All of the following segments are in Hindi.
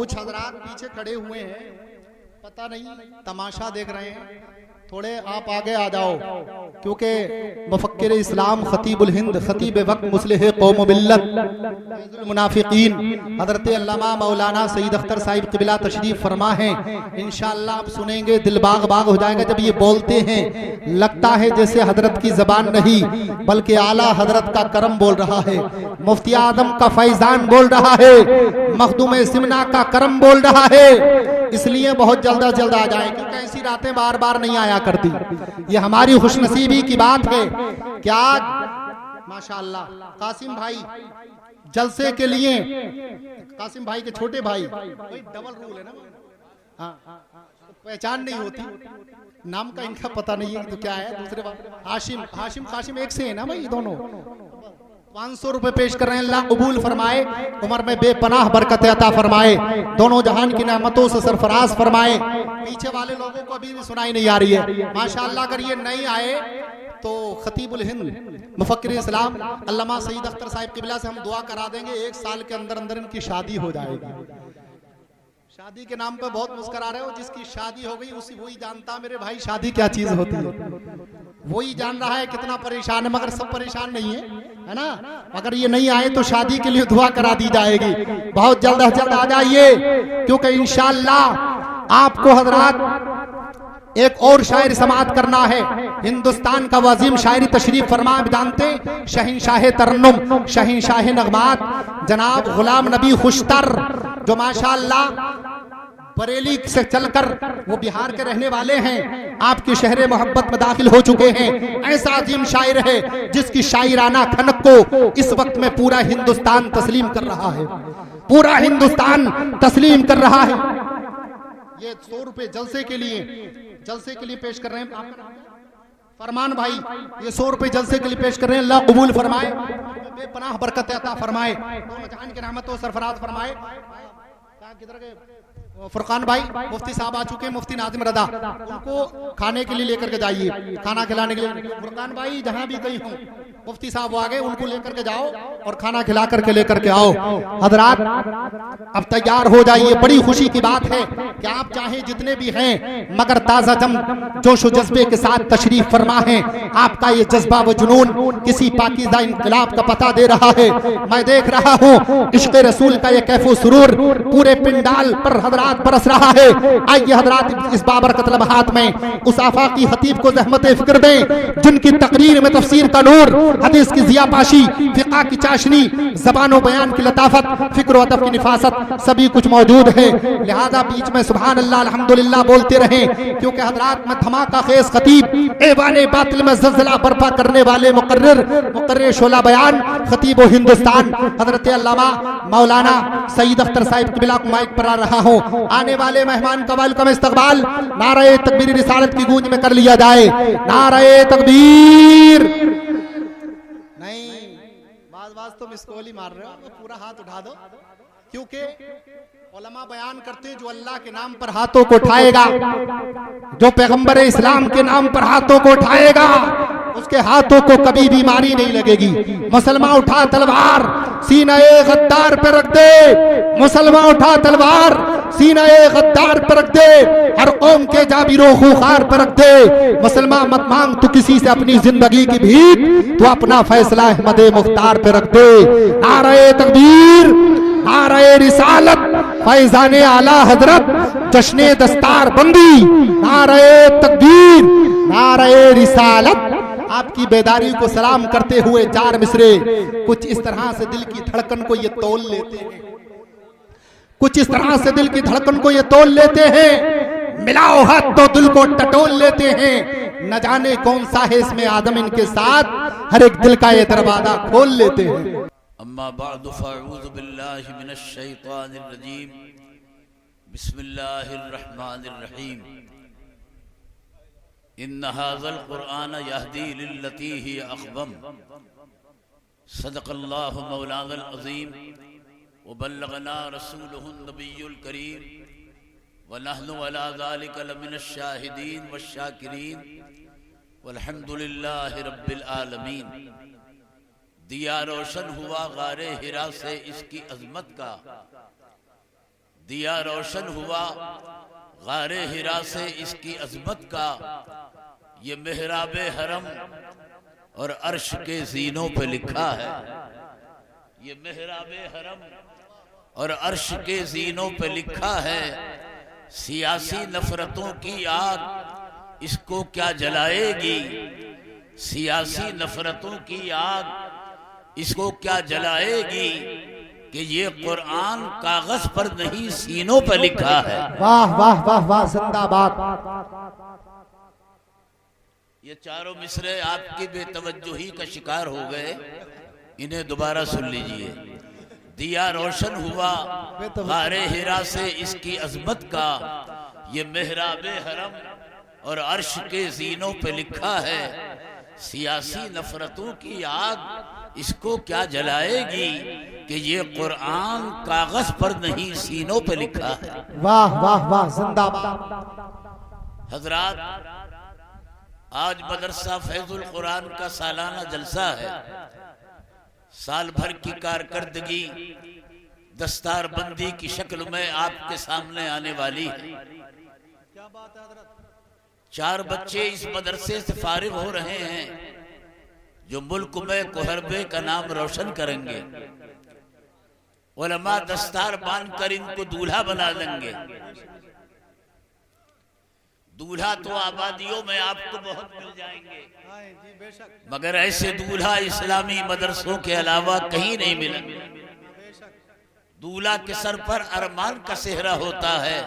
कुछ हजरात पीछे खड़े हुए हैं, पता नहीं तमाशा देख रहे हैं, थोड़े आप आगे आ जाओ, क्योंकि मुफक्किर इस्लाम खतीबुल हिंद खतीब वक्त मुस्लिह कौम मिल्लत मुनाफिकीन हजरत अल्लामा मौलाना सईद अख्तर साहिब क़िबला तशरीफ फरमा है। इंशाअल्लाह आप सुनेंगे, दिल बाग बाग हो जाएगा जब ये बोलते हैं। लगता है जैसे हजरत की जबान नहीं बल्कि आला हजरत का करम बोल रहा है, मुफ्ती आदम का फैजान बोल रहा है, मखदूम सिमना का करम बोल रहा है। इसलिए बहुत जल्द आ जाए, क्योंकि ऐसी रातें बार बार नहीं आया करती। ये हमारी खुशनसीबी की बात है कि आज माशाअल्लाह कासिम भाई जलसे के लिए, कासिम भाई के छोटे भाई, डबल रूल है ना, हाँ पहचान नहीं होती, नाम का इनका पता नहीं है तो क्या है। दूसरे बात हाशिम कासिम एक से है ना भाई, दोनों 500 रुपए पेश कर रहे हैं। अल्लाह कबूल फरमाए, उम्र में बेपनाह बरकत अता फरमाए, दोनों जहान की नेमतों से सरफराज फरमाए। पीछे वाले लोगों को अभी भी सुनाई नहीं आ रही है माशाअल्लाह। अगर ये नहीं आए तो खतीबुल हिंद मुफक्किर इस्लाम अल्लामा सईद अख्तर साहिब क़िबला से हम दुआ करा देंगे, 1 साल के अंदर अंदर इनकी शादी हो जाएगी। शादी के नाम पे बहुत मुस्कुरा रहे हो, जिसकी शादी हो गई उसी वही जानता मेरे भाई शादी क्या चीज होती है, वही जान रहा है कितना परेशान है, मगर सब परेशान नहीं है ना। अगर ये नहीं आए तो शादी के लिए दुआ करा दी जाएगी। बहुत जल्द आ जाइए, क्योंकि इंशाअल्लाह आपको हजरात एक और शायर समाअत करना है। हिंदुस्तान का वजीम शायरी तशरीफ फरमा जानते शहंशाह तरन्नुम शहंशाह नगमात जनाब गुलाम नबी खुशतर, जो माशाअल्लाह बरेली से चलकर वो बिहार के रहने वाले हैं, आपके शहर मोहब्बत में दाखिल हो चुके हैं। ऐसा अजीम शायर है जिसकी शायराना खनक को इस वक्त में पूरा हिंदुस्तान तस्लीम कर रहा है, पूरा हिंदुस्तान तस्लीम कर रहा है। ये 100 रुपए जलसे के लिए पेश कर रहे हैं फरमान भाई, ये 100 रुपए जलसे के लिए पेश कर रहे हैं। अल्लाह कबूल फरमाए, बेपनाह बरकत अता फरमाए, दोनों जहान की रहमतों सरफराज फरमाए। किधर गए फुरकान भाई, मुफ्ती साहब आ चुके हैं, मुफ्ती नाजिम रदा, उनको खाने के लिए लेकर के जाइए, खाना खिलाने के लिए। फुरकान भाई जहां भी कहीं हो, मुफ्ती साहब आ गए, उनको लेकर के जाओ और खाना खिला करके लेकर के आओ। हजरात अब तैयार हो जाइए, बड़ी खुशी की बात है कि आप चाहे जितने भी हैं, मगर ताजा जम जोश जज्बे के साथ तशरीफ फरमा है। आपका ये जज्बा व जुनून किसी पाकीज़ा इनकलाब का पता दे रहा है। मैं देख रहा हूँ इश्क़ रसूल का ये कैफो सुरूर पूरे पिंडाल पर हजरात बरस रहा है। आइए हजरात इस बाबरकत लम्हात में उस आफाकी खतीब को ज़हमत फिक्र दें, जिनकी तकरीर में तफसीर का नूर, हदीस की ज़ियापाशी, फिक़ा की चाशनी, ज़बान व बयान की लताफत, फिक्र व अदब की निफासत सभी कुछ मौजूद है। लिहाजा बीच में सुभान अल्लाह अल्हम्दुलिल्लाह बोलते रहें, क्योंकि हजरात में धमाका खेज खतीब ऐवाने बातिल में ज़लज़ला बर्पा करने वाले मुकर्रिर शोला बयान खतीब हिंदुस्तान हजरत अल्लामा मौलाना सईद अख्तर साहिब क़िबला को माइक पर आ रहा हूँ। आने वाले मेहमान का वेलकम इस्तकबाल नारे तकबीर रिसालत की गूंज में कर लिया जाए। नारे तकबीर। नहीं बाज तुम इसको गोली मार रहे हो, तो पूरा हाथ उठा दो, क्योंकि उलमा बयान करते हैं जो अल्लाह के नाम पर हाथों को उठाएगा, जो पैगंबर इस्लाम के नाम पर हाथों को उठाएगा, उसके हाथों को कभी बीमारी नहीं लगेगी। मुसलमान उठा तलवार सीना ए गद्दार पे रख दे, मुसलमान उठा तलवार सीना ए गद्दार पे रख दे, हर कौम के जाबिरो खूखार पे रख दे। मुसलमान मत मांग तू किसी से अपनी जिंदगी की भीख, तू अपना फैसला अहमद मुख्तार पे रख दे। नारे तकबीर, नारे रिसालत, फैजाने आला हजरत, जश्ने दस्तार बंदी। नारे तकबीर, नारे रिसालत। आपकी बेदारी को सलाम करते हुए 4 मिसरे कुछ इस तरह से दिल की धड़कन को ये तोल लेते हैं, कुछ इस तरह से दिल की धड़कन को ये तोल लेते हैं। मिलाओ हाथ तो दिल को टटोल लेते हैं। न जाने कौन सा है इसमें आदम इनके साथ, हर एक दिल का ये दरवाजा खोल लेते हैं। अम्मा बअद फ़अऊज़ु बिल्लाहि मिनश शैतानिर रजीम, बिस्मिल्लाहिर रहमानिर रहीम। इन्न हाज़ल क़ुरआन यहदी लिल्लती हिय अक़वम, सदक़ल्लाहु मौलानाल अज़ीम व बल्लगना रसूलुहुन नबियुल करीम व नहनु अला ज़ालिका लमिनश शाहिदीन वश्शाकिरीन वल्हम्दुलिल्लाहि रब्बिल आलमीन। दिया रोशन हुआ गारे हिरा से इसकी अजमत का, दिया रोशन हुआ गारे हिरा से इसकी अजमत का, ये मेहराबे हरम और अर्श के जीनों पे लिखा है। ये मेहराबे हरम और अर्श के जीनों पे लिखा है, सियासी नफरतों की आग इसको क्या जलाएगी, सियासी नफरतों की आग इसको क्या जलाएगी, कि ये कुरान कागज पर नहीं सीनों पर लिखा है। वाह वाह वाह वाह, जिंदाबाद। ये चारों मिसरे आपकी बेतवज्जोही का शिकार हो गए, इन्हें दोबारा सुन लीजिए। दिया रोशन हुआ गारे हिरा से इसकी अजमत का, ये मेहराबे हरम और अर्श के जीनों पे लिखा है, सियासी नफरतों की आग इसको क्या जलाएगी, कि ये कुरान कागज पर नहीं सीनों पे लिखा है। वाह वाह वाह, जिंदाबाद। हजरात, आज मदरसा फैजुल कुरान का सालाना जलसा है। साल भर की कारकर्दगी दस्तारबंदी की शक्ल में आपके सामने आने वाली है। क्या बात है हजरत। 4 बच्चे इस मदरसे से फारिग हो रहे हैं, जो मुल्क में कोहरबे का नाम रोशन करेंगे। उलमा दस्तार बांध कर इनको दूल्हा बना देंगे। दूल्हा तो आबादियों में आपको बहुत मिल जाएंगे, मगर ऐसे दूल्हा इस्लामी मदरसों के अलावा कहीं नहीं मिलेंगे। दूल्हा के सर पर अरमान का सेहरा होता है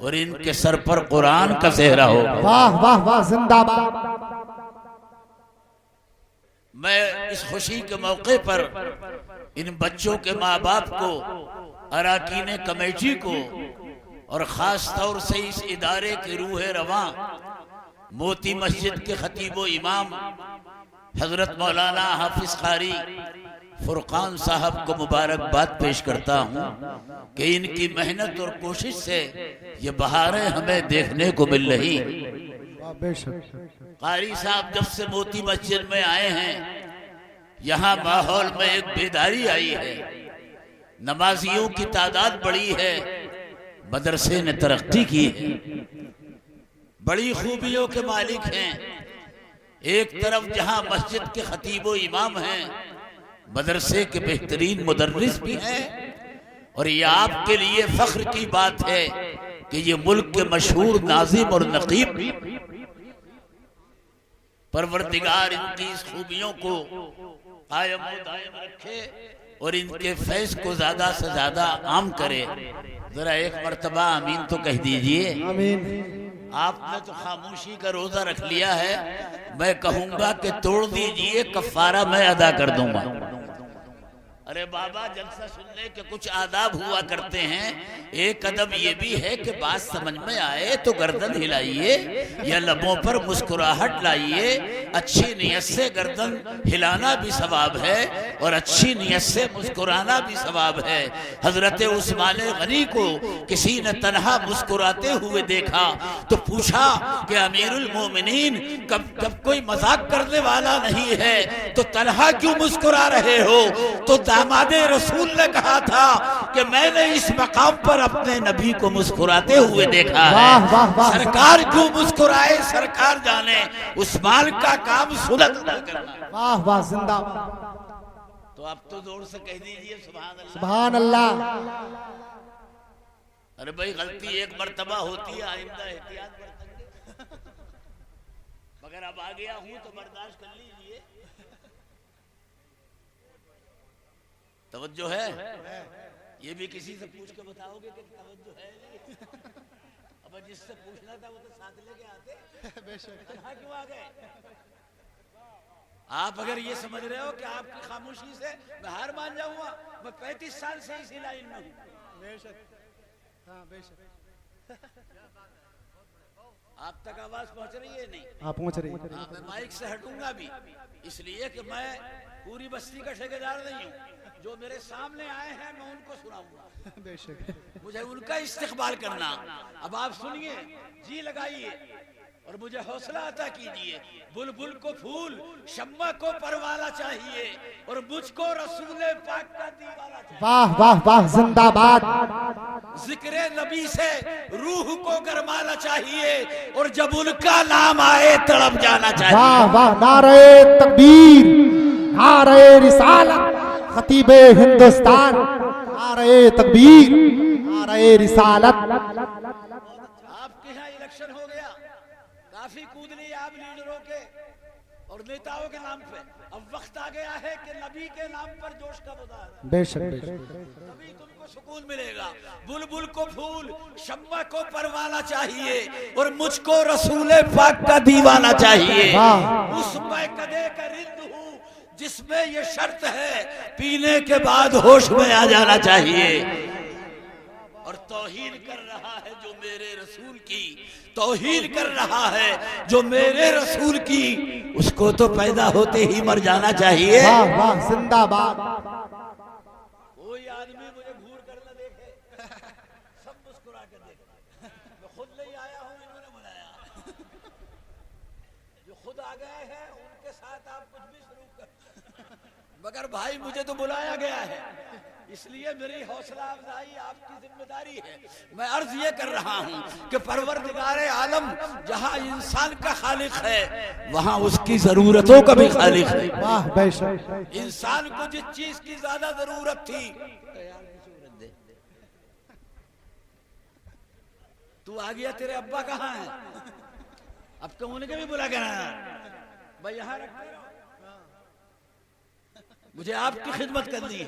और इनके सर पर कुरान का सेहरा होगा। वाह वाह वाह, जिंदाबाद। मैं इस खुशी के मौके पर इन बच्चों के माँ बाप को, अराकीन कमेटी को और खास तौर से इस इदारे के रूह रवां मोती मस्जिद के खतीबो इमाम हजरत मौलाना हाफिज कारी फुरकान साहब को मुबारकबाद पेश करता हूँ कि इनकी मेहनत और कोशिश से ये बहारें हमें देखने को मिल रही। कारी साहब जब से मोती मस्जिद में आए हैं, यहाँ माहौल में एक बेदारी आई है, नमाजियों की तादाद बढ़ी है, मदरसे ने तरक्की की है, बड़ी खूबियों के मालिक हैं। एक तरफ जहां मस्जिद के खतीबो इमाम हैं, मदरसे के बेहतरीन मुदर्रिस भी हैं, और ये आपके लिए फख्र की बात है कि ये मुल्क के मशहूर नाजिम और नकीब, परवरदिगार इनकी इस खूबियों को कायम दायम रखे और इनके फैज को ज्यादा से ज्यादा आम करे। जरा एक मर्तबा आमीन तो कह दीजिए। आमीन। आपने तो खामोशी का रोजा रख लिया है, मैं कहूंगा कि तोड़ दीजिए, कफारा मैं अदा कर दूंगा। अरे बाबा, जलसा सुनने के कुछ आदाब हुआ करते हैं। एक अदब ये भी है कि बात समझ में आए तो गर्दन हिलाइए या लबों पर मुस्कुराहट लाइए। अच्छी नियत से गर्दन हिलाना भी सवाब है और अच्छी नियत से मुस्कुराना भी सवाब है। हजरत उस्मान गनी को किसी ने तन्हा मुस्कुराते हुए देखा तो पूछा कि अमीरुल मोमिनीन, कब कोई मजाक करने वाला नहीं है तो तन्हा क्यों मुस्कुरा रहे हो? तो दामादे रसूल ने कहा था कि मैंने इस मकाम पर अपने नबी को मुस्कुराते हुए देखा है। सरकार क्यों मुस्कुराए सरकार जाने, उस्मान का काम सुलग करना। वाह वाह, जिंदाबाद। तो आप तो जोर से कह दीजिए सुभान अल्लाह। सुभान अल्लाह। अरे भाई, गलती एक मर्तबा होती है, आइंदा एहतियात बरतेंगे। मगर अब आ गया हूं तो बर्दाश्त कर लीजिए। तवज्जो है? ये भी किसी से पूछ के बताओगे कि तवज्जो है नहीं? अब जिससे पूछना था वो तो साथ लेके आते। कहाँ क्यों आ गए? आप अगर ये समझ रहे हो कि आपकी खामोशी से मैं हार मान जाऊंगा, मैं 35 साल से इसी लाइन में हूँ। हाँ, बेशक। आप तक आवाज पहुंच रही है? नहीं, हाँ, पहुंच रही है। हाँ, मैं माइक से हटूंगा भी, इसलिए कि मैं पूरी बस्ती का ठेकेदार नहीं हूँ। जो मेरे सामने आए हैं मैं उनको सुनाऊंगा। बेशक। मुझे उनका इस्तेकबाल करना। अब आप सुनिए, जी लगाइए और मुझे हौसला अता कीजिए। बुलबुल को फूल, शम्मा को परवाला चाहिए और मुझको रसूल पाक का दीवाला चाहिए। वाह वाह वाह, जिंदाबाद। जिक्र नबी से रूह को गरमाना चाहिए और जब उनका नाम आए तड़प जाना चाहिए। वाह वाह, नारे तकबीर, नारे रिसालत, खतीबे हिंदुस्तान, नारे तकबीर, नारे रिसालत। आपके यहाँ इलेक्शन हो गया, काफी कूद लिए आप लीडरों के और नेताओं के नाम पे। अब वक्त आ गया है कि नबी के नाम पर जोश का मुजाहरा। बेशक तभी तुमको सुकून मिलेगा। बुलबुल को फूल, शम्मा को परवाना चाहिए और मुझको रसूल पाक का दीवाना चाहिए। उस मैं कदे का रिंद हूँ जिसमें ये शर्त है, पीने के बाद होश में आ जाना चाहिए। और तौहीन कर रहा है जो मेरे रसूल की, तौहीन कर रहा है जो मेरे रसूल की, उसको तो पैदा होते ही मर जाना चाहिए। वाह वाह, जिंदाबाद। कोई आदमी मुझे घूर कर न देखे, सब मुस्कुरा कर देखे। मैं खुद नहीं आया हूँ, इन्होंने बुलाया। जो खुद आ गए हैं उनके साथ आप कुछ भी शुरू कर, मगर भाई मुझे तो बुलाया गया है, इसलिए मेरी हौसला अफजाई आपकी जिम्मेदारी है। मैं अर्ज ये कर रहा हूँ कि परवरदिगारे आलम जहाँ इंसान का खालिक है वहाँ उसकी जरूरतों का भी खालिक है। वाह बेशक। इंसान को जिस चीज की ज्यादा जरूरत थी, तू आ गया, तेरे अब्बा कहाँ है? अब तो उनके भी बुला कर आया भाई, यहाँ रखते रहो, मुझे आपकी खिदमत करनी है।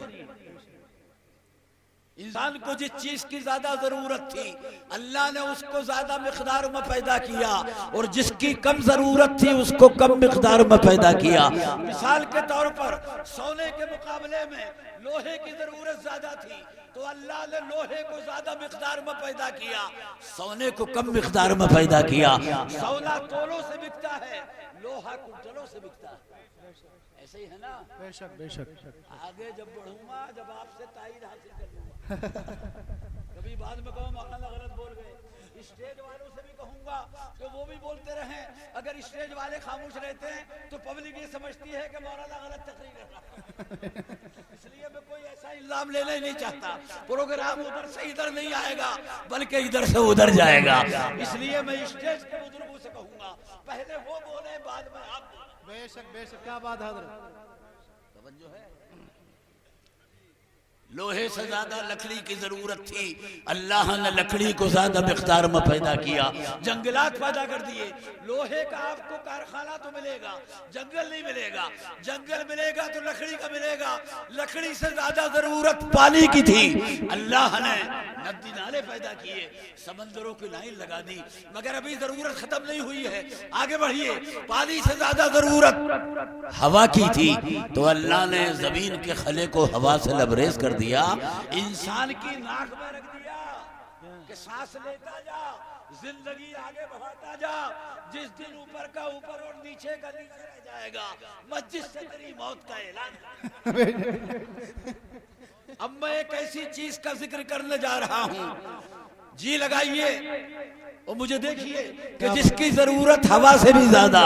इंसान को जिस चीज की ज्यादा जरूरत थी अल्लाह ने उसको ज्यादा मिकदार में पैदा किया और जिसकी कम जरूरत थी उसको कम मिकदार में पैदा किया। मिसाल के तौर पर सोने के मुकाबले में लोहे की जरूरत ज्यादा थी तो अल्लाह ने लोहे को ज्यादा मिकदार में पैदा किया, सोने को कम मिकदार में पैदा किया। सोना तोलों से बिकता है, लोहा कुंटलों से बिकता है। ऐसे ही है ना? बेशक बेशक। आगे जब बढ़ूंगा, जब आपसे ताईद हासिल कर लूंगा, कभी बाद में कहूँ मौलाना गलत बोल गए, स्टेज वालों से भी कहूंगा कि वो भी बोलते रहे। अगर स्टेज वाले खामोश रहते हैं तो पब्लिक ये समझती है कि मौलाना गलत तकरीर कर रहा है। इसलिए मैं कोई ऐसा इल्जाम लेना ही नहीं चाहता। प्रोग्राम उधर से इधर नहीं आएगा बल्कि इधर से उधर जाएगा। इसलिए मैं स्टेज के बुजुर्गों से कहूंगा पहले वो बोले बाद में आप बोले। बेशक बेशक, क्या बात है हज़रत। जो है लोहे से ज्यादा लकड़ी की जरूरत थी, अल्लाह ने लकड़ी को ज्यादा मिकदार में पैदा किया, जंगलात पैदा कर दिए। लोहे का आपको कारखाना तो मिलेगा, जंगल नहीं मिलेगा। जंगल मिलेगा तो लकड़ी का मिलेगा। लकड़ी से ज्यादा जरूरत पानी की थी, अल्लाह ने नदी नाले पैदा किए, समंदरों की लाइन लगा दी। मगर अभी जरूरत खत्म नहीं हुई है, आगे बढ़िए। पानी से ज्यादा जरूरत हवा की थी तो अल्लाह ने जमीन के खले को हवा से लबरेज कर दिया, इंसान की नाक में रख दिया कि सांस लेता जा, जिंदगी आगे बढ़ाता जा। जिस दिन ऊपर का ऊपर और नीचे का नीचे रह जाएगा, मस्जिद से तेरी मौत का ऐलान। अब मैं एक ऐसी चीज का जिक्र करने जा रहा हूं, जी लगाइए और मुझे देखिए कि जिसकी जरूरत हवा से भी ज्यादा,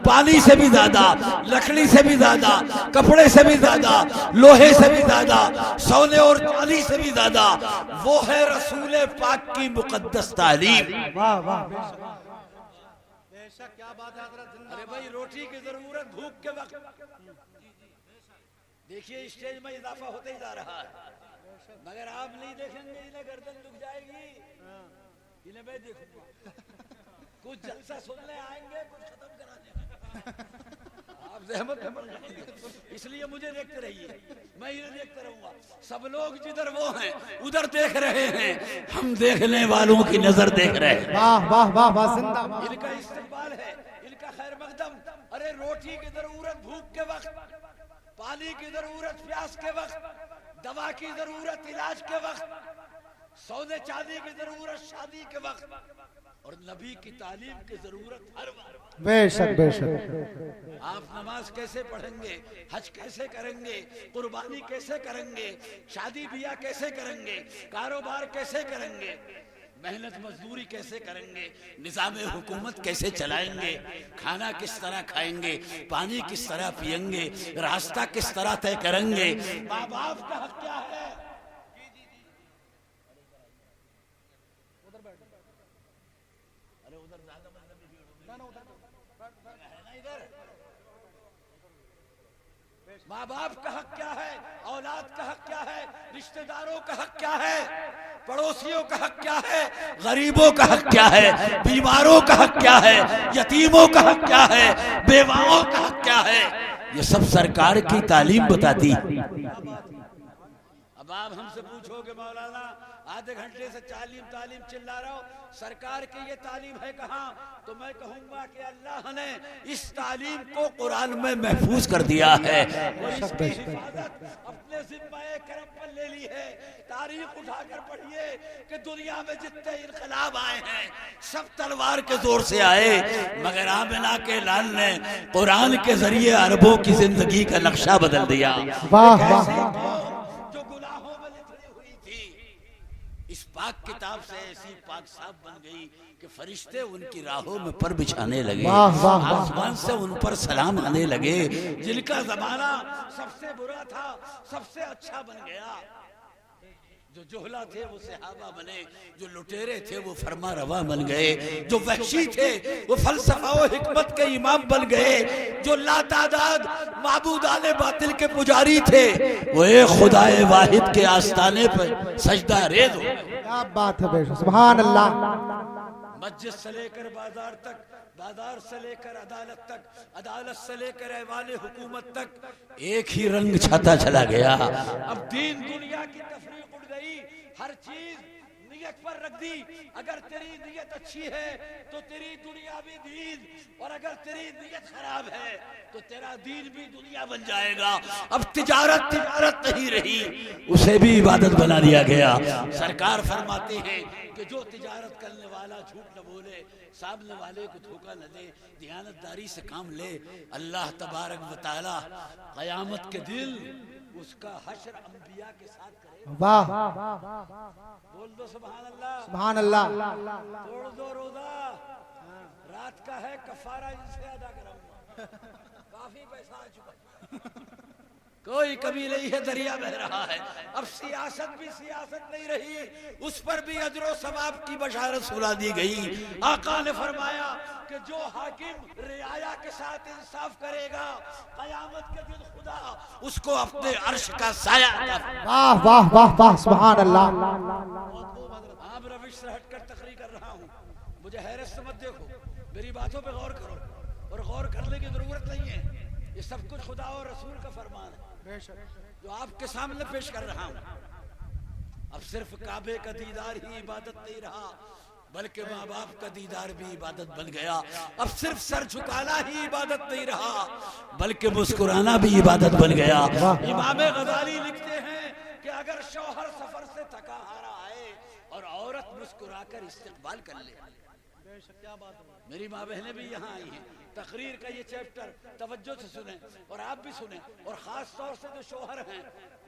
पानी से भी ज्यादा, लकड़ी से भी ज्यादा, कपड़े से भी ज्यादा, लोहे से भी ज्यादा, सोने और चांदी से भी ज्यादा, वो है रसूल पाक की मुकद्दस तालीम। वाह वाह बेशक, क्या बात है हज़रत। अरे भाई, रोटी की जरूरत भूख के वक्त, देखिए स्टेज में इजाफा होते ही जा रहा है, मगर आप नहीं देखेंगे, इन्हें गर्दन दुख जाएगी, इन्हें मैं देखूंगा। कुछ जलसा सुनने आएंगे, कुछ खत्म कराने आप जहमत में पड़ जाएंगे। इसलिए मुझे देखते रहिए, मैं इन्हें देखते रहूंगा। सब लोग जिधर वो हैं उधर देख रहे हैं, हम देखने वालों की नजर देख रहे हैं। वाह वाह वाह वाह, जिंदाबाद। इनका इस्तेमाल है, इनका खैर मकदम। अरे रोटी की जरूरत भूख के वक्त, पानी की जरूरत प्यास के वक्त, दवा की जरूरत इलाज के वक्त, सोने चांदी की जरूरत शादी के वक्त, और नबी की तालीम की जरूरत हर वक्त। बेशक बेशक। आप नमाज कैसे पढ़ेंगे, हज कैसे करेंगे, कुर्बानी कैसे करेंगे, शादी ब्याह कैसे करेंगे, कारोबार कैसे करेंगे, मेहनत मजदूरी कैसे करेंगे, निजाम हुकूमत कैसे चलाएंगे, खाना किस तरह खाएंगे, पानी किस तरह पिएंगे, रास्ता किस तरह तय करेंगे, माँ बाप का हक क्या है। अरे उधर ज्यादा मतलब है ना इधर। माँ बाप का हक क्या है, औलाद का हक क्या है, रिश्तेदारों का हक क्या है, पड़ोसियों का हक क्या है, गरीबों का हक क्या है, बीमारों का हक क्या है, यतीमों का हक क्या है, बेवाओं का हक क्या है, ये सब सरकार की तालीम बताती। अब आप हमसे पूछोगे मौलाना आधे घंटे से तालीम चिल्ला रहा हो, सरकार की ये तालीम है कहाँ? तो मैं कहूंगा कि अल्लाह ने इस तालीम को कुरान में महफूज कर दिया है और इसकी हिफाजत अपने जिम्मे करम पर ले ली है। तारीख उठाकर पढ़िए कि दुनिया में जितने इनकलाब आए हैं सब तलवार के जोर से आए, मगर आमिना के लाल ने कुरान के जरिए अरबों की जिंदगी का नक्शा बदल दिया। वाह वाह। जो गुनाहों में लिथड़ी हुई थी इस पाक किताब से ऐसी पाक साफ बन गई कि फरिश्ते उनकी राहों में पर बिछाने लगे, आसमान से उन पर सलाम आने लगे। जिनका जमाना सबसे बुरा था सबसे अच्छा बन गया। जो जोहला थे वो सहाबा बने, जो लुटेरे थे वो फरमा रवा बन गए, जो वहशी थे वो फलसफा और हिकमत के इमाम बन गए, जो लातादाद माबूदाने बातिल के पुजारी थे वो एक खुदाए वाहिद के आस्ताने पर सजदा रेज हो गए। क्या बात है बेशक, सुभान अल्लाह। मस्जिद से लेकर बाजार तक, बाजार से लेकर अदालत तक, अदालत से लेकर ऐवान हुकूमत तक एक ही रंग छाता चला गया। अब दीन दुनिया की तफरीक उड़ गई, हर चीज नियत पर रख दी। अगर तेरी नियत अच्छी है तो तेरी दुनिया भी दीन, और अगर तेरी नियत खराब है तो तेरा दीन भी दुनिया बन जाएगा। अब तिजारत नहीं रही, उसे भी इबादत बना दिया गया। सरकार फरमाते हैं कि जो तिजारत करने वाला झूठ न बोले, सामने वाले को धोखा न दे, दियानतदारी से काम ले, अल्लाह तबारक व तआला क़यामत के दिन उसका हश्र अंबिया के साथ करेगा। वाह, बोल दो सुभान अल्लाह। सुभान अल्लाह। तोड़ दो रोजा, रात का है कफारा इनसे अदा कराऊंगा, काफी पैसा आ चुका, कोई कमी नहीं है, दरिया बह रहा है। अब सियासत भी सियासत नहीं रही, उस पर भी अजर सवाब की बशारत सुना दी गई। आका ने फरमाया कि जो हाकिम रियाया के साथ इंसाफ करेगा कयामत के दिन खुदा उसको अपने अर्श का साया। वाह वाह वाह वाह, सुभान अल्लाह। आप रविश से हटकर तकरीर कर रहा हूँ, मुझे हैरत से मत देखो, मेरी बातों पे गौर करो, और गौर करने की जरूरत नहीं है, ये सब कुछ खुदा और रसूल का फरमान है जो आपके सामने पेश कर रहा हूं। अब सिर्फ काबे का दीदार ही इबादत नहीं रहा, बल्कि माँ बाप का दीदार भी इबादत बन गया। अब सिर्फ सर झुकाना ही इबादत नहीं रहा, बल्कि मुस्कुराना भी इबादत बन गया। इमाम गजाली लिखते हैं कि अगर शौहर सफर से थका हारा आए और औरत मुस्कुराकर इस्तेकबाल कर ले, क्या बात है। मेरी माँ बहनें भी यहाँ आई हैं, तकरीर का ये चैप्टर तवज्जो से सुने और आप भी सुने, और खास तौर से जो शौहर हैं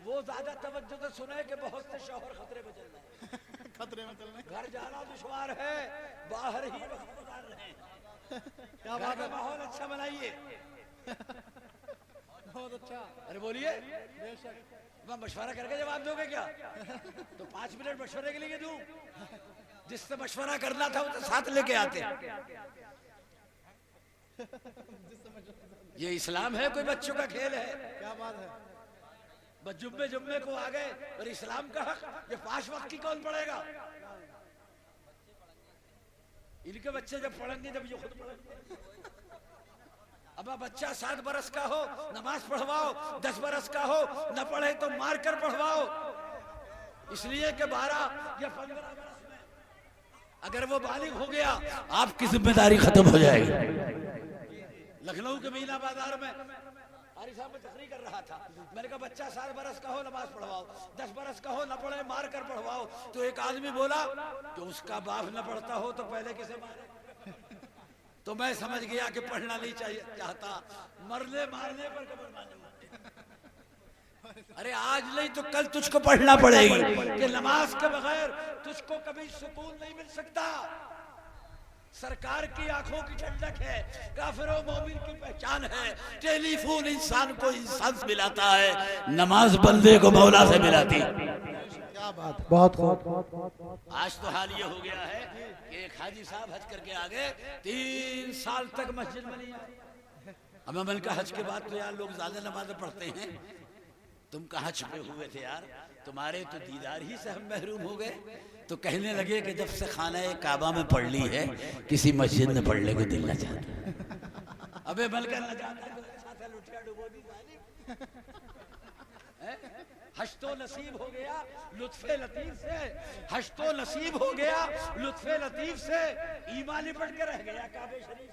वो ज्यादा तवज्जो से सुने कि बहुत से शौहर खतरे में चल रहे हैं। खतरे में चल रहे हैं, घर जाना दुश्वार है, बाहर ही वक्त गुजार रहे हैं। क्या बात है, माहौल अच्छा बनाइए। बहुत अच्छा। अरे बोलिए, मैं मशवरा करके जवाब दोगे क्या? तो 5 मिनट मशवरे के लिए दूं? जिससे मशवरा करना था वो तो साथ लेके आते। ये इस्लाम है कोई बच्चों का खेल है? क्या बात है। बस जुम्मे जुम्मे को आ गए और इस्लाम का हक ये 5 वक्त की कौन पढ़ेगा? इनके बच्चे जब पढ़ेंगे जब ये खुद पढ़ेंगे। अब बच्चा 7 बरस का हो नमाज पढ़वाओ, 10 बरस का हो न पढ़े तो मार कर पढ़वाओ, इसलिए कि 12 या 15 बरस में अगर वो बालिग हो गया आपकी जिम्मेदारी खत्म हो जाएगी। लखनऊ के मीना बाजार में हारी साहब में तकरीर कर रहा था, मैंने कहा बच्चा 7 बरस का हो नमाज पढ़वाओ, 10 बरस का हो न पढ़े मार कर पढ़वाओ। तो एक आदमी बोला कि उसका बाप न पढ़ता हो तो पहले किसे मारे? तो मैं समझ गया कि पढ़ना नहीं चाहिए चाहता, मरने मारने पर कबर माने। अरे आज नहीं तो कल तुझको पढ़ना पड़ेगी कि नमाज के बगैर तुझको कभी सुकून नहीं मिल सकता। सरकार की आंखों की ठंडक है, काफिरों मोमिन की पहचान है। टेलीफोन इंसान को इंसान से मिलाता है, नमाज बंदे को मौला से मिलाती है। क्या बात है, बहुत खूब। आज तो हाल ये हो गया है कि एक हाजी साहब हज करके आ गए, 3 साल तक मस्जिद में नहीं आए। अब मैं का हज के बाद तो यार लोग ज्यादा नमाज़ें पढ़ते हैं, तुम कहाँ छुपे हुए थे यार, तुम्हारे तो दीदार ही से हम महरूम हो गए। तो कहने लगे कि जब से खाना काबा में पढ़ ली है, किसी मस्जिद में पढ़ने को दिल न चाहता। अबे बल्कि न चाहता लुटिया डुबो दी हज तो नसीब हो गया लुत्फे लतीफ से, हज तो नसीब हो गया लुत्फे लतीफ से, ईमान ही पढ़ के रह गया काबे शरीफ।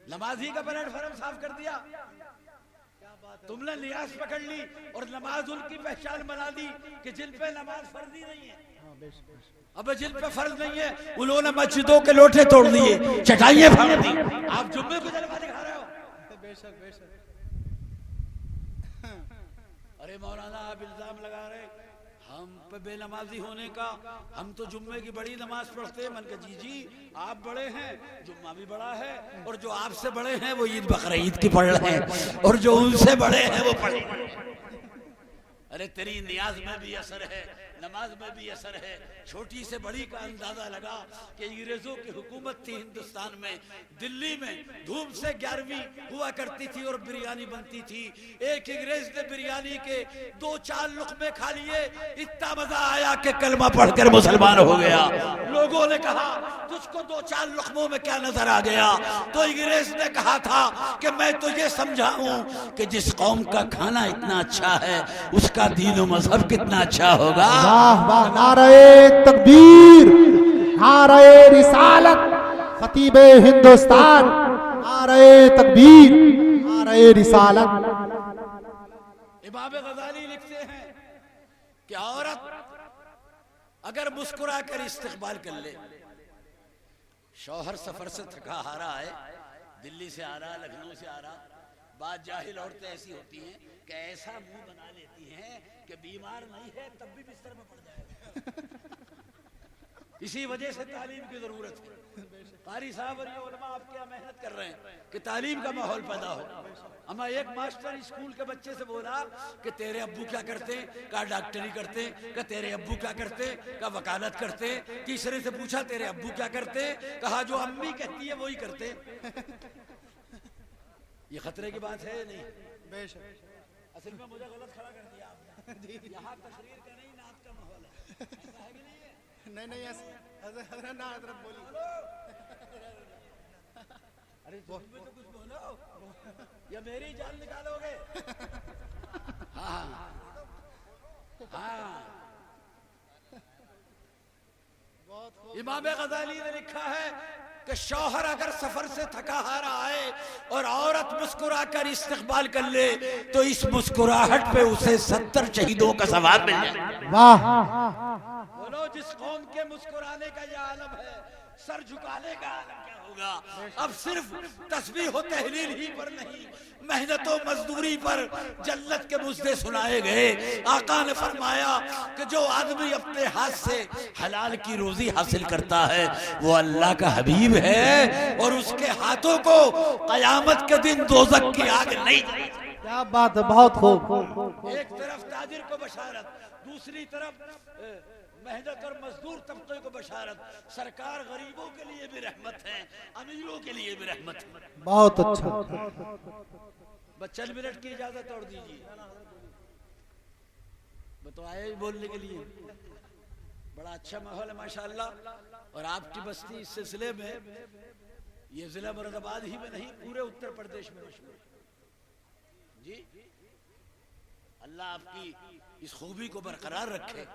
नमाजी का प्लेटफॉर्म साफ कर दिया, तुमने नियाज पकड़ ली और नमाज उनकी पहचान बना दी कि जिन पे नमाज फर्जी नहीं है। अब जिन पे फर्ज नहीं है उन्होंने मस्जिदों के लोटे तोड़ दिए, चटाइयां फाड़ दी। आप जुम्मे को जलवा दिखा रहे हो। बेशक बेशक। अरे मौलाना आप इल्जाम लगा रहे हम पे बेनमाजी होने का, हम तो जुम्मे की बड़ी नमाज पढ़ते हैं। मन का जी आप बड़े हैं, जुम्मा भी बड़ा है, और जो आपसे बड़े हैं वो ईद बकरीद की पढ़ रहे हैं, और जो उनसे बड़े हैं वो पढ़। अरे तेरी नियाज में भी असर है, नमाज में भी असर है। छोटी से बड़ी का अंदाजा लगा कि अंग्रेजों की हुकूमत थी हिंदुस्तान में, दिल्ली में धूम से 11वीं हुआ करती थी और बिरयानी बनती थी। एक अंग्रेज ने बिरयानी के 2-4 लुक़मे खा लिए, इतना मजा आया कि कलमा पढ़कर मुसलमान हो गया। लोगों ने कहा तुझको 2-4 लुक़मों में क्या नजर आ गया? तो अंग्रेज ने कहा था कि मैं तो ये समझाऊं कि जिस कौम का खाना इतना अच्छा है उसका दीन और मजहब कितना अच्छा होगा। वाह वाह, नारे तकबीर, नारे रिसालत, खतीबे हिंदुस्तान, नारे तकबीर, नारे रिसालत। इमाम गजाली लिखते हैं कि औरत अगर मुस्कुरा कर इस्तकबाल कर ले, शौहर सफर से थका हारा है, दिल्ली से आ रहा, लखनऊ से आ रहा, बात जाहिल औरतें ऐसी होती हैं कि ऐसा मुंह बना लेती हैं कि बीमार नहीं है तब भी बिस्तर में पड़ जाएगा। इसी वजह से तालीम की जरूरत है। कारी साहब और ये उलमा आपके यहाँ मेहनत कर रहे हैं कि तालीम का माहौल पैदा हो। हमें एक मास्टर स्कूल के बच्चे से बोला कि तेरे अब्बू क्या करते हैं? कहा डॉक्टरी करते हैं। कहा तेरे अब्बू क्या करते हैं? कहा वकालत करते हैं। तीसरे से पूछा तेरे अब्बू क्या करते हैं? कहा जो अम्मी कहती है वही करते हैं। ये खतरे की बात है नहीं? बेशक। असल में मुझे गलत खड़ा कर दिया आपने। यहाँ तकरीर का नहीं नात का माहौल है, ऐसा है कि नहीं है? नहीं नहीं हजरत ना हजरत बोली। अरे तुम भी तो कुछ बोलो या मेरी जान निकालोगे? हाँ हाँ। इमाम गजाली ने लिखा है कि शौहर अगर सफर से थका हारा आए और औरत मुस्कुरा कर इस्तकबाल कर ले तो इस मुस्कुराहट पे उसे 70 शहीदों का सवाब मिल जाए। वाह। बोलो जिस कौम के मुस्कुराने का ये आलम है, सर झुकाने का आलम क्या होगा? अब सिर्फ तस्बीह हो तहलील ही पर नहीं, मेहनतों मजदूरी पर जन्नत के मुझसे सुनाए गए। आका ने फरमाया कि जो आदमी अपने हाथ से हलाल की रोजी हासिल करता है वो अल्लाह का हबीब है और उसके हाथों को कयामत के दिन दोज़ख की आग नहीं जलेगी। क्या बात है, बहुत खूब। एक तरफ ताजिर को बशारत, दूसरी तरफ मेहनत और मजदूर तबके को बशारत। सरकार गरीबों के लिए भी रहमत है, अमीरों के लिए भी रहमत है। बहुत अच्छा। बस चंद मिनट की इजाजत और दीजिए। तो आए बोलने के लिए बड़ा अच्छा माहौल है माशाअल्लाह। और आपकी बस्ती इस सिलसिले में ये जिला मुरादाबाद ही में नहीं पूरे उत्तर प्रदेश में मशहूर जी। अल्लाह आपकी इस खूबी को बरकरार रखे।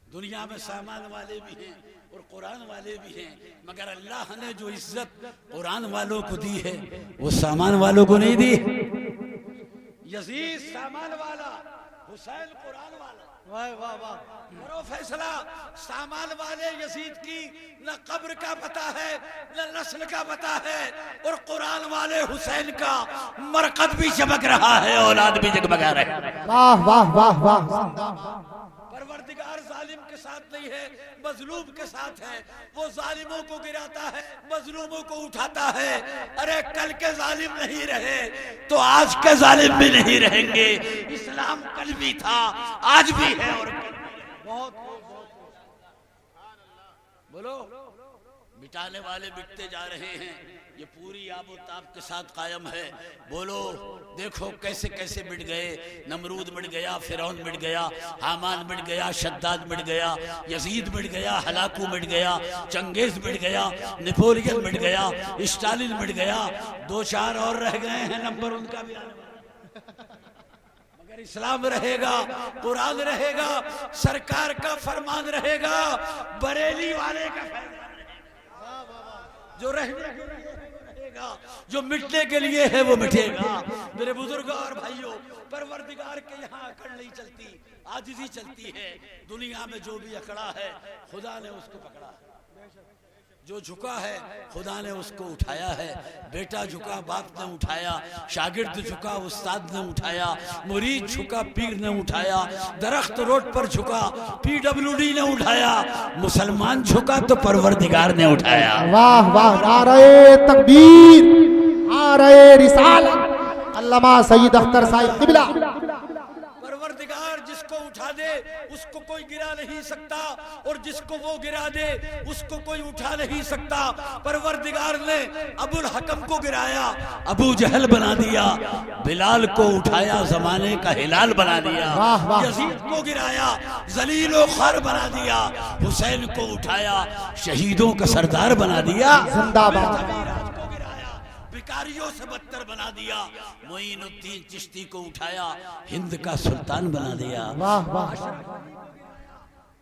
दुनिया में सामान वाले भी हैं और कुरान वाले भी हैं, मगर अल्लाह ने जो इज्जत कुरान वालों को दी है वो सामान वालों को नहीं दी। यजीद सामान वाला, हुसैन कुरान वाला। वाह वाह वाह। करो फैसला। सामान वाले यजीद की न कब्र का पता है न नस्ल का पता है, और कुरान वाले हुसैन का मरकत भी चमक रहा है, औलाद भी जगमगा रहे हैं। वाह वाह वाह वाह। परवरदिगार जालिम के साथ नहीं है, मजलूम के साथ है। वो जालिमों को गिराता है, मजलूमों को उठाता है। अरे कल के जालिम नहीं रहे तो आज के जालिम भी नहीं रहेंगे। इस्लाम कल भी था, आज भी है और कल भी है। बहुत बोलो, मिटाने वाले मिटते जा रहे हैं, ये पूरी आबोताब के साथ कायम है। बोलो, देखो कैसे कैसे मिट गए। नमरूद मिट गया, फिरौन मिट गया, हामान मिट गया, शद्दाद मिट गया, यजीद मिट गया, हलाकू मिट गया, चंगेज मिट गया, नेपोलियन मिट गया, स्टालिन मिट गया। 2-4 और रह गए हैं, नंबर उनका भी आने वाला। मगर इस्लाम रहेगा, कुरान रहेगा, सरकार का फरमान रहेगा, बरेली वाले का फैसला जो रहने के लिए रहेगा, जो मिटने के लिए है वो मिटेगा। मेरे बुजुर्ग और भाइयों, परवरदिगार के यहाँ अकड़ नहीं चलती, आजिज़ी चलती है। दुनिया में जो भी अकड़ा है खुदा ने उसको पकड़ा है, जो झुका है खुदा ने उसको उठाया है। बेटा झुका बाप ने उठाया, शागिर्द झुका उस्ताद ने उठाया, मुरीद झुका पीर ने उठाया, दरख्त रोड पर झुका PWD ने उठाया, मुसलमान झुका तो परवरदिगार ने उठाया। वाह वाह, नारे तकबीर, नारे रिसालत, अल्लामा सईद अख्तर साहिब किबला। परवरदिगार जिसको उठा दे उसको कोई गिरा नहीं सकता, और जिसको वो गिरा दे उसको कोई उठा नहीं सकता। परवरदिगार ने अबुल हकम को गिराया, अबू जहल बना दिया, बिलाल को उठाया, जमाने का हिलाल बना दिया। यजीद को गिराया, जलील व ख्वार बना दिया, हुसैन को उठाया, शहीदों का सरदार बना दिया, जिंदाबाद। भिखारियों से बदतर बना दिया, मोइनुद्दीन चिश्ती को उठाया, हिंद का सुल्तान बना दिया। वाह वाह,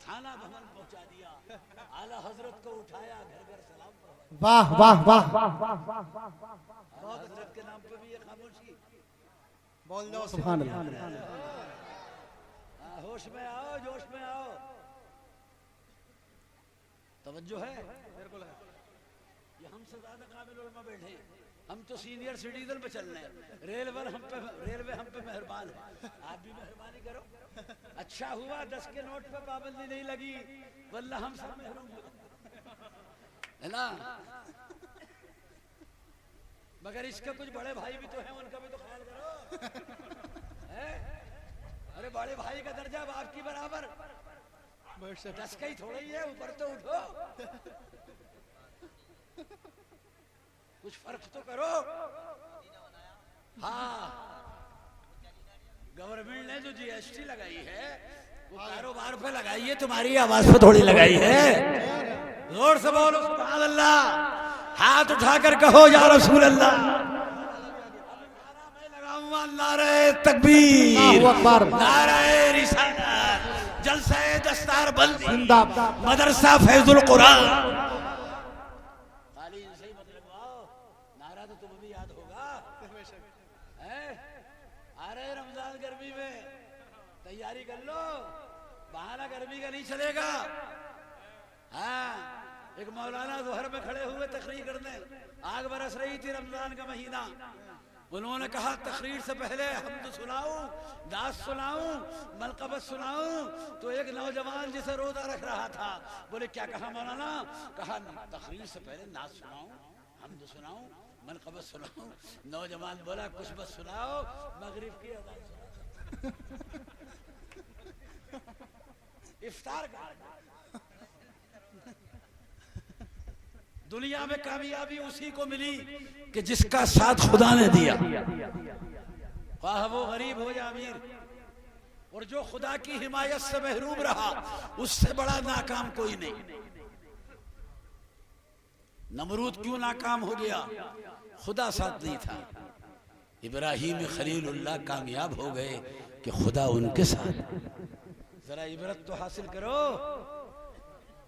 थाना भवन पहुंचा दिया, आला हजरत को उठाया, घर घर सलाम पहुंचाया। वाह वाह वाह, हजरत के नाम पे भी ये खामोशी। बोल दो सुभान अल्लाह। होश में आओ, जोश में आओ, तवज्जो है। बिल्कुल है। ये हमसे ज्यादा काबिल उलमा बैठे हैं, हम तो सीनियर सिटीजन पे चल रहे हैं। रेलवे हम पे मेहरबान है, आप भी मेहरबानी करो। अच्छा हुआ 10 के नोट पे पाबंदी नहीं लगी, वल्ला हम सब महरूम है ना। मगर इसके कुछ बड़े भाई भी तो हैं, उनका भी तो ख्याल करो है? अरे बड़े भाई का दर्जा बाप की बराबर, 10 का ही थोड़ा ही है, ऊपर तो उठो, कुछ फर्क तो करो। हाँ, गवर्नमेंट ने जो GST लगाई है वो कारोबार पे लगाई है, तुम्हारी आवाज पे थोड़ी लगाई है। जोर से बोलो सुभान अल्लाह, हाथ उठाकर कहो या रसूल अल्लाह। मैं लगाऊंगा नारे तकबीर, नारे रिसालत, जलसे दस्तार बंदी, मदरसा फैजुल कुरान। तैयारी कर लो, बहाना गर्मी का नहीं चलेगा। हाँ, एक मौलाना जोहर में खड़े हुए तकरीर करने, आग बरस रही थी, रमजान का महीना। उन्होंने कहा तकरीर से पहले हम्द सुनाऊं, दास सुनाऊं, मलकबत सुनाऊं। तो एक नौजवान जिसे रोजा रख रहा था बोले क्या कहा मौलाना? कहा तकरीर से पहले नाच सुनाऊं, हम्द सुनाऊं, मलकबत सुनाऊं। नौजवान बोला कुछ बस सुनाओ, मगरिब की अज़ान सुनाओ। इफ्तार दुनिया में कामयाबी उसी को मिली कि जिसका साथ खुदा ने दिया, ख्वाह वो गरीब हो या अमीर। और जो खुदा की हिमायत से महरूम रहा उससे बड़ा नाकाम कोई नहीं। नमरूद क्यों नाकाम हो गया? खुदा साथ नहीं था। इब्राहिम खलीलुल्लाह कामयाब हो गए कि खुदा उनके साथ। जरा इबरत तो हासिल करो।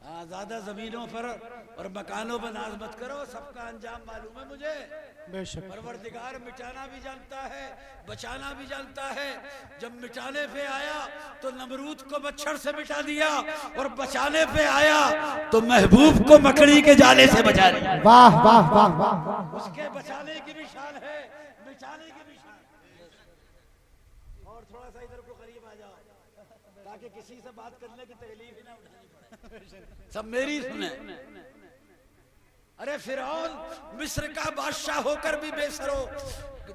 ज्यादा जमीनों पर और मकानों पर नाज मत करो, सबका अंजाम मालूम है मुझे। परवरदिगार मिटाना भी जानता है, बचाना भी जानता है। जब मिटाने पे आया तो नमरूद को मच्छर से मिटा दिया, और बचाने पे आया तो महबूब को मकड़ी के जाले से बचा दिया। वाह वाह वाह वाह, उसके बचाने की भी शान है, मिटाने की भी शान। और थोड़ा सा इधर को करीब आ जाओ जाके किसी से बात करने की तकलीफ ही ना उठानी, सब मेरी सुने। अरे फिरौन मिस्र का बादशाह होकर भी बेसरो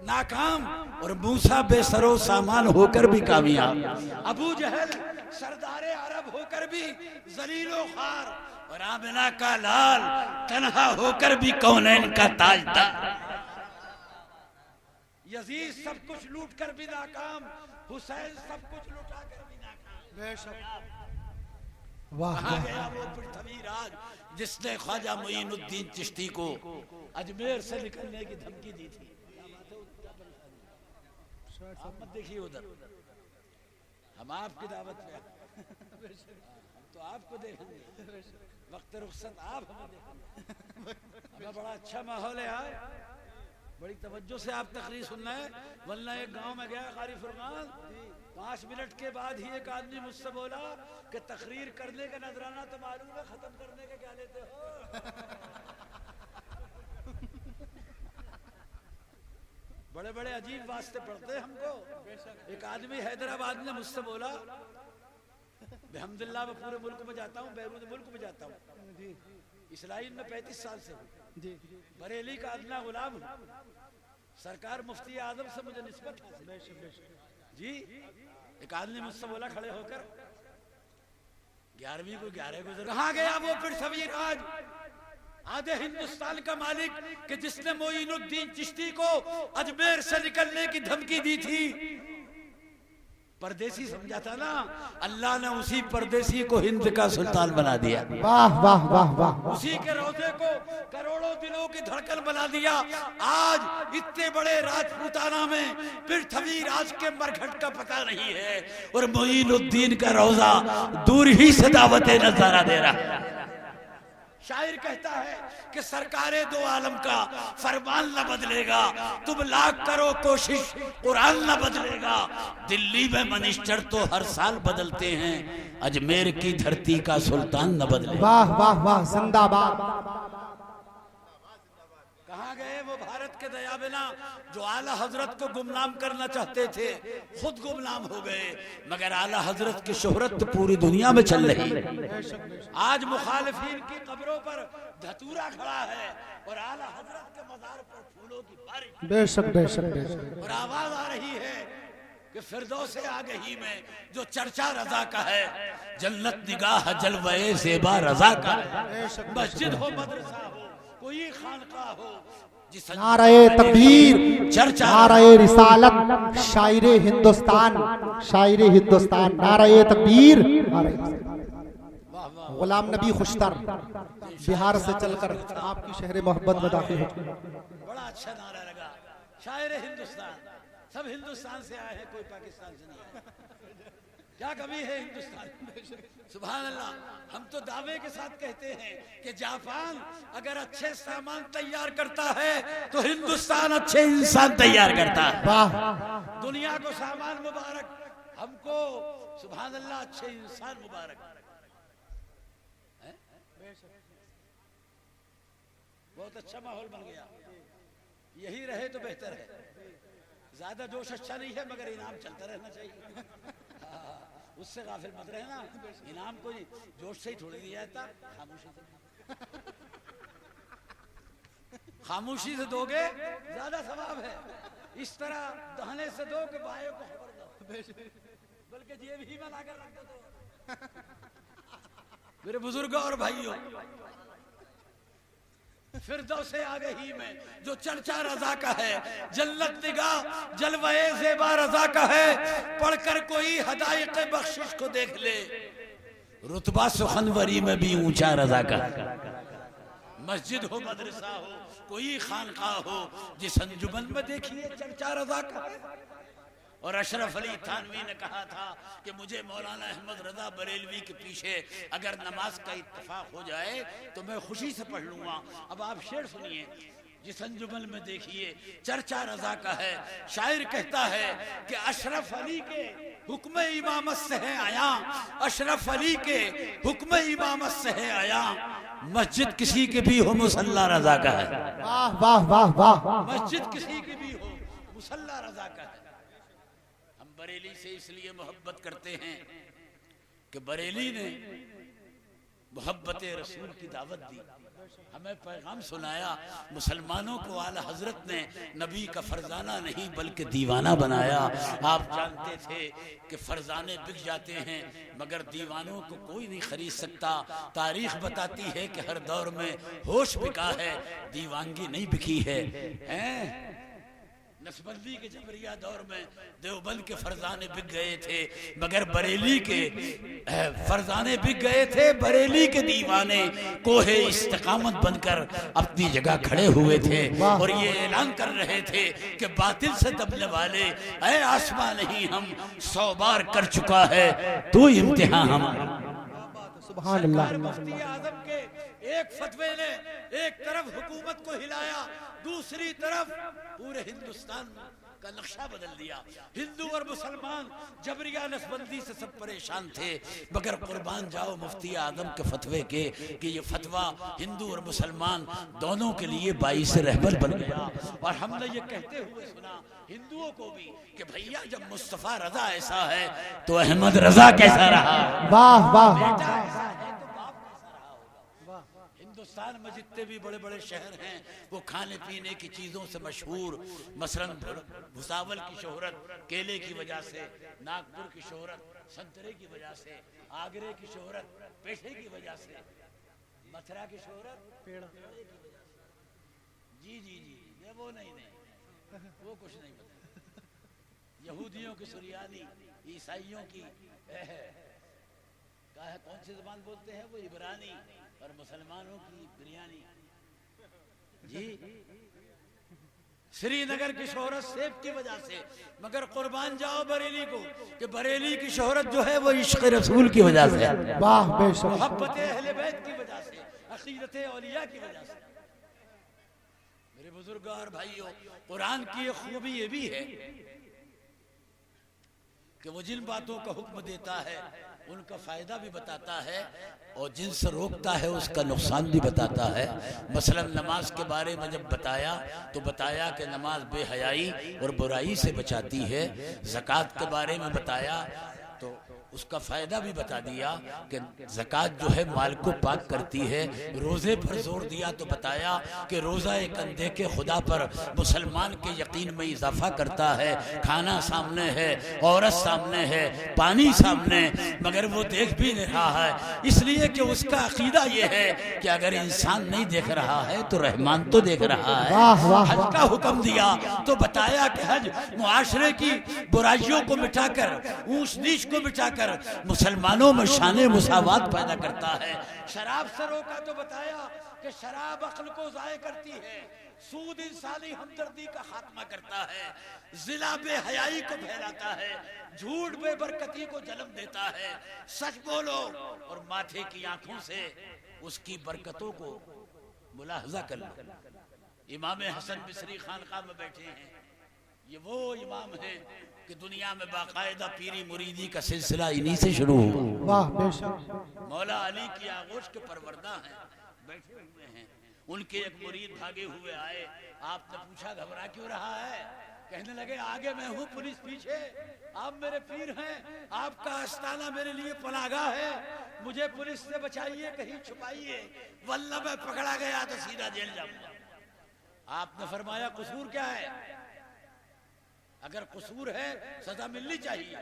नाकाम, और मूसा बेसरो सामान होकर भी कामयाब। अबू जहल सरदारे अरब होकर भी जलीलो खार, और आमिना का लाल तन्हा होकर भी कौनैन का ताजदार। यजीद सब कुछ लूट कर भी नाकाम, हुसैन सब कुछ लुटा कर भी नाकाम। कहाँ गया वो पृथ्वी राज जिसने ख्वाजा मोइनुद्दीन चिश्ती को अजमेर से निकलने की धमकी दी थी? आप मत देखिए उधर, हम आपकी दावत पे हम तो आपको देखेंगे, वक्त रुखसत आप हमें देखेंगे। हमें बड़ा अच्छा माहौल है यार, बड़ी तवज्जो से आप तकरीर सुनना है, वरना एक गांव में गया कारी फुरकान, 5 मिनट के बाद ही एक आदमी मुझसे बोला कि तकरीर करने का नजराना तो मालूम है, खत्म करने का क्या लेते हो? बड़े बड़े अजीब वास्ते पढ़ते हैं हमको। एक आदमी हैदराबाद में मुझसे बोला, बेहमदुल्लाह मैं पूरे मुल्क में जाता हूँ, बैरून मुल्क में जाता हूँ, इसराइल में 35 साल से बरेली का अदना गुलाम हूँ, सरकार मुफ्ती आजम से मुझे निस्बत जी। एक आदमी मुझसे बोला खड़े होकर, 11वीं को 11 गुजर, कहाँ गया वो पृथ्वी राज आधे हिंदुस्तान का मालिक कि जिसने मोइनुद्दीन चिश्ती को अजमेर से निकलने की धमकी दी थी? परदेसी समझा था ना, अल्लाह ने उसी परदेसी को हिंद का सुल्तान बना दिया। वाह वाह वाह वाह। उसी के रोजे को करोड़ों दिलों की धड़कन बना दिया। आज इतने बड़े राजपूताना में पृथ्वी राज के मरघट का पता नहीं है, और मोइनुद्दीन का रोजा दूर ही से दावत नजारा दे रहा है। शायर कहता है कि सरकारे दो आलम का फरमान न बदलेगा, तुम लाख करो कोशिश कुरान न बदलेगा। दिल्ली में मिनिस्टर तो हर साल बदलते हैं, अजमेर की धरती का सुल्तान न बदलेगा। वाह वाह वाह, जिंदाबाद। कहाँ गए वो भारत के दयाबिना जो आला हजरत को गुमनाम करना चाहते थे? खुद गुमनाम हो गए, मगर आला हजरत की शोहरत तो पूरी दुनिया में चल रही है। आज मुखालिफिन की कब्रों पर धतूरा खड़ा है, और आला हजरत के मजार पर फूलों की बारिश। बेशक बेशक बेशक। और आवाज आ रही है कि फिरदौसे आगही में जो चर्चा रजा का है, जन्नत निगाह जलवे ज़ेबा रजा का है। मस्जिद हो मदरसा हो कोई खानका हो, नारे तकबीर, चर्चा नारे रिसालत, शायरे हिंदुस्तान, शायरे हिंदुस्तान, नारे तकबीर। गुलाम नबी खुशतर बिहार से चलकर आपकी शहर मोहब्बत में दाखिल हो चुके। बड़ा अच्छा नारा लगा, शायरे हिंदुस्तान। सब हिंदुस्तान से आए हैं, कोई पाकिस्तान से नहीं आया। क्या कमी है हिंदुस्तान? सुभान अल्लाह। हम तो दावे के साथ कहते हैं कि जापान अगर अच्छे सामान तैयार करता है तो हिंदुस्तान अच्छे इंसान तैयार करता है। वाह। दुनिया को सामान मुबारक, हमको सुभान अल्लाह अच्छे इंसान मुबारक। बहुत अच्छा माहौल बन गया, यही रहे तो बेहतर है। ज्यादा जोश अच्छा नहीं है, मगर इनाम चलता रहना चाहिए। उससे गाफिल मत रहना, इनाम को जोश से ही थोड़ी दिया जाता, खामोशी से। खामोशी से दोगे ज्यादा सवाब है, इस तरह दहने से दो कि बायों को खबर दो, बल्कि जेब ही में लाकर रख दो। मेरे बुजुर्गों और भाइयों, फिरदौसे आगही में जो चर्चा रजा का है, जन्नत निगाह जलवे ज़ेबा रजा का है, पढ़कर कोई हदायक़ बख्शिश को देख ले, रुतबा सुखनवरी में भी ऊंचा रजा का। मस्जिद हो मदरसा हो कोई खानका हो, जिस अंजुमन में देखिए चर्चा रजा का है। और अशरफ अली थानवी ने कहा था कि मुझे मौलाना अहमद रजा बरेलवी के पीछे अगर नमाज का इत्तेफाक हो जाए तो मैं खुशी से पढ़ लूंगा। अब आप शेर सुनिए, जिस अंजुमन में देखिए चर्चा रजा का है। शायर कहता है कि अशरफ अली के हुक्म इमामत से है आया, अशरफ अली के हुक्म इमामत से है आया, मस्जिद किसी की भी हो मुसल्ला रजा का है। वाह वाह वाह वाह। मस्जिद किसी की भी हो मुसल्ला रजा का है। बरेली से इसलिए मोहब्बत करते हैं कि बरेली ने मोहब्बत रसूल की दावत दी, हमें पैगाम सुनाया। मुसलमानों को आला हजरत ने नबी का फरजाना नहीं बल्कि दीवाना बनाया। आप जानते थे कि फरजाने बिक जाते हैं मगर दीवानों को कोई नहीं खरीद सकता। तारीख बताती है कि हर दौर में होश बिका है, दीवानगी नहीं बिकी है। नस्बंदी के जबरिया दौर में देवबंद के फरजाने बिक गए थे मगर बरेली के फरजाने बिक गए थे। बरेली के दीवाने कोहे इस्तिकामत बनकर अपनी जगह खड़े हुए थे और ये ऐलान कर रहे थे कि बातिल से दबने वाले ऐ आसमां नहीं हम 100 बार कर चुका है तो इम्तिहान हम। सुभान अल्लाह। मुफ्ती आजम के एक फतवे ने एक तरफ हुकूमत को हिलाया, दूसरी तरफ पूरे हिंदुस्तान का नक्शा बदल दिया। हिंदू और मुसलमान जबरिया नसबंदी से सब परेशान थे मगर कुर्बान जाओ मुफ्ती आजम के फतवे के कि ये फतवा हिंदू और मुसलमान दोनों के लिए बाइस रहमत बन गया। और हमने ये कहते हुए सुना हिंदुओं को भी कि भैया जब मुस्तफा रजा ऐसा है तो अहमद रजा कैसा रहा। वाह वाह। हिंदुस्तान में जितने भी बड़े बड़े शहर हैं वो खाने पीने की चीज़ों से मशहूर, मसलन भुसावल की शोहरत केले की वजह से, नागपुर की शोहरत संतरे की वजह से, आगरे की शोहरत पेठे की वजह से, मथुरा की शोहरत पेड़ की वजह से। जी जी जी ये वो नहीं वो कुछ नहीं पता। यहूदियों की सुरियानी, ईसाइयों की कौन सी जबान बोलते हैं वो इब्रानी, और मुसलमानों की बिरयानी। जी श्रीनगर की शोहरत सेब की वजह से मगर कुर्बान जाओ बरेली को कि बरेली की शोहरत जो है वो इश्क रसूल की वजह से, वाह बेशक, मोहब्बत अहले बैत की वजह से, अकीदत औलिया की वजह से। मेरे बुजुर्ग और भाइयों, कुरान की एक खूबी ये भी है कि वो जिन बातों का हुक्म देता है उनका फायदा भी बताता है और जिनसे रोकता है उसका नुकसान भी बताता है। मसलन नमाज के बारे में जब बताया तो बताया कि नमाज बेहयाई और बुराई से बचाती है। ज़कात के बारे में बताया तो उसका फायदा भी बता दिया कि ज़कात जो है माल को पाक करती है। रोज़े पर जोर दिया तो बताया कि रोज़ा एक अंधे के खुदा पर मुसलमान के यकीन में इजाफा करता है। खाना सामने है, औरत सामने है, पानी सामने, मगर वो देख भी नहीं रहा है इसलिए कि उसका अकीदा ये है कि अगर इंसान नहीं देख रहा है तो रहमान तो देख रहा है। हज का हुक्म दिया तो बताया कि हज मुआशरे की बुराइयों को मिटाकर, ऊंच नीच को मिटाकर मुसलमानों में शान मुसावात पैदा करता है। शराब से रोका तो बताया कि शराब अक्ल को ज़ाय करती है, सूद इंसानी हमदर्दी का खात्मा करता है, जिला बेहयाई को फैलाता है, झूठ बेबरकती को जन्म देता है। सच बोलो और माथे की आंखों से उसकी बरकतों को मुलाहजा कर लो। इमाम हसन बिसरी खानकाह में बैठे हैं, ये वो इमाम हैं कि दुनिया में बाकायदा पीरी मुरीदी का सिलसिला इन्हीं से शुरू हुआ। वाह बेशक। मौला अली की आगोश के परवरदा हैं, बैठे हुए हैं। उनके एक मुरीद भागे हुए आए, आपने पूछा घबरा क्यों रहा है? कहने लगे आगे मैं हूँ, पुलिस पीछे, आप मेरे पीर हैं, आपका आस्ताना मेरे लिए पनागाह है, मुझे पुलिस से बचाइए, कहीं छुपाइए, वल्ला मैं पकड़ा गया तो सीधा जेल जाऊंगा। आपने फरमाया कसूर क्या है? अगर कसूर है सजा मिलनी चाहिए।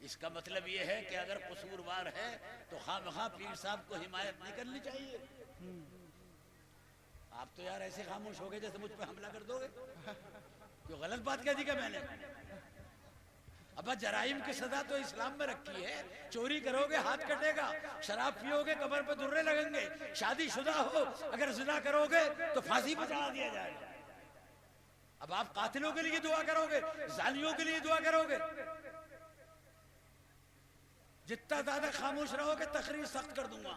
इसका मतलब यह है कि अगर कसूरवार है तो खामखा पीर साहब को हिमायत नहीं करनी चाहिए। आप तो यार ऐसे खामोश हो गए जैसे मुझ पे हमला कर दोगे। क्यों गलत बात कह दी क्या मैंने? अब जराइम की सजा तो इस्लाम में रखी है। चोरी करोगे हाथ कटेगा, शराब पियोगे कमर पे दुर्रे लगेंगे, शादीशुदा हो अगर जिना करोगे तो फांसी पर चढ़ा दिया जाएगा। अब आप कातिलों के लिए दुआ करोगे, जालियों के लिए दुआ करोगे? जितना ज्यादा खामोश रहोगे तकरीर सख्त कर दूंगा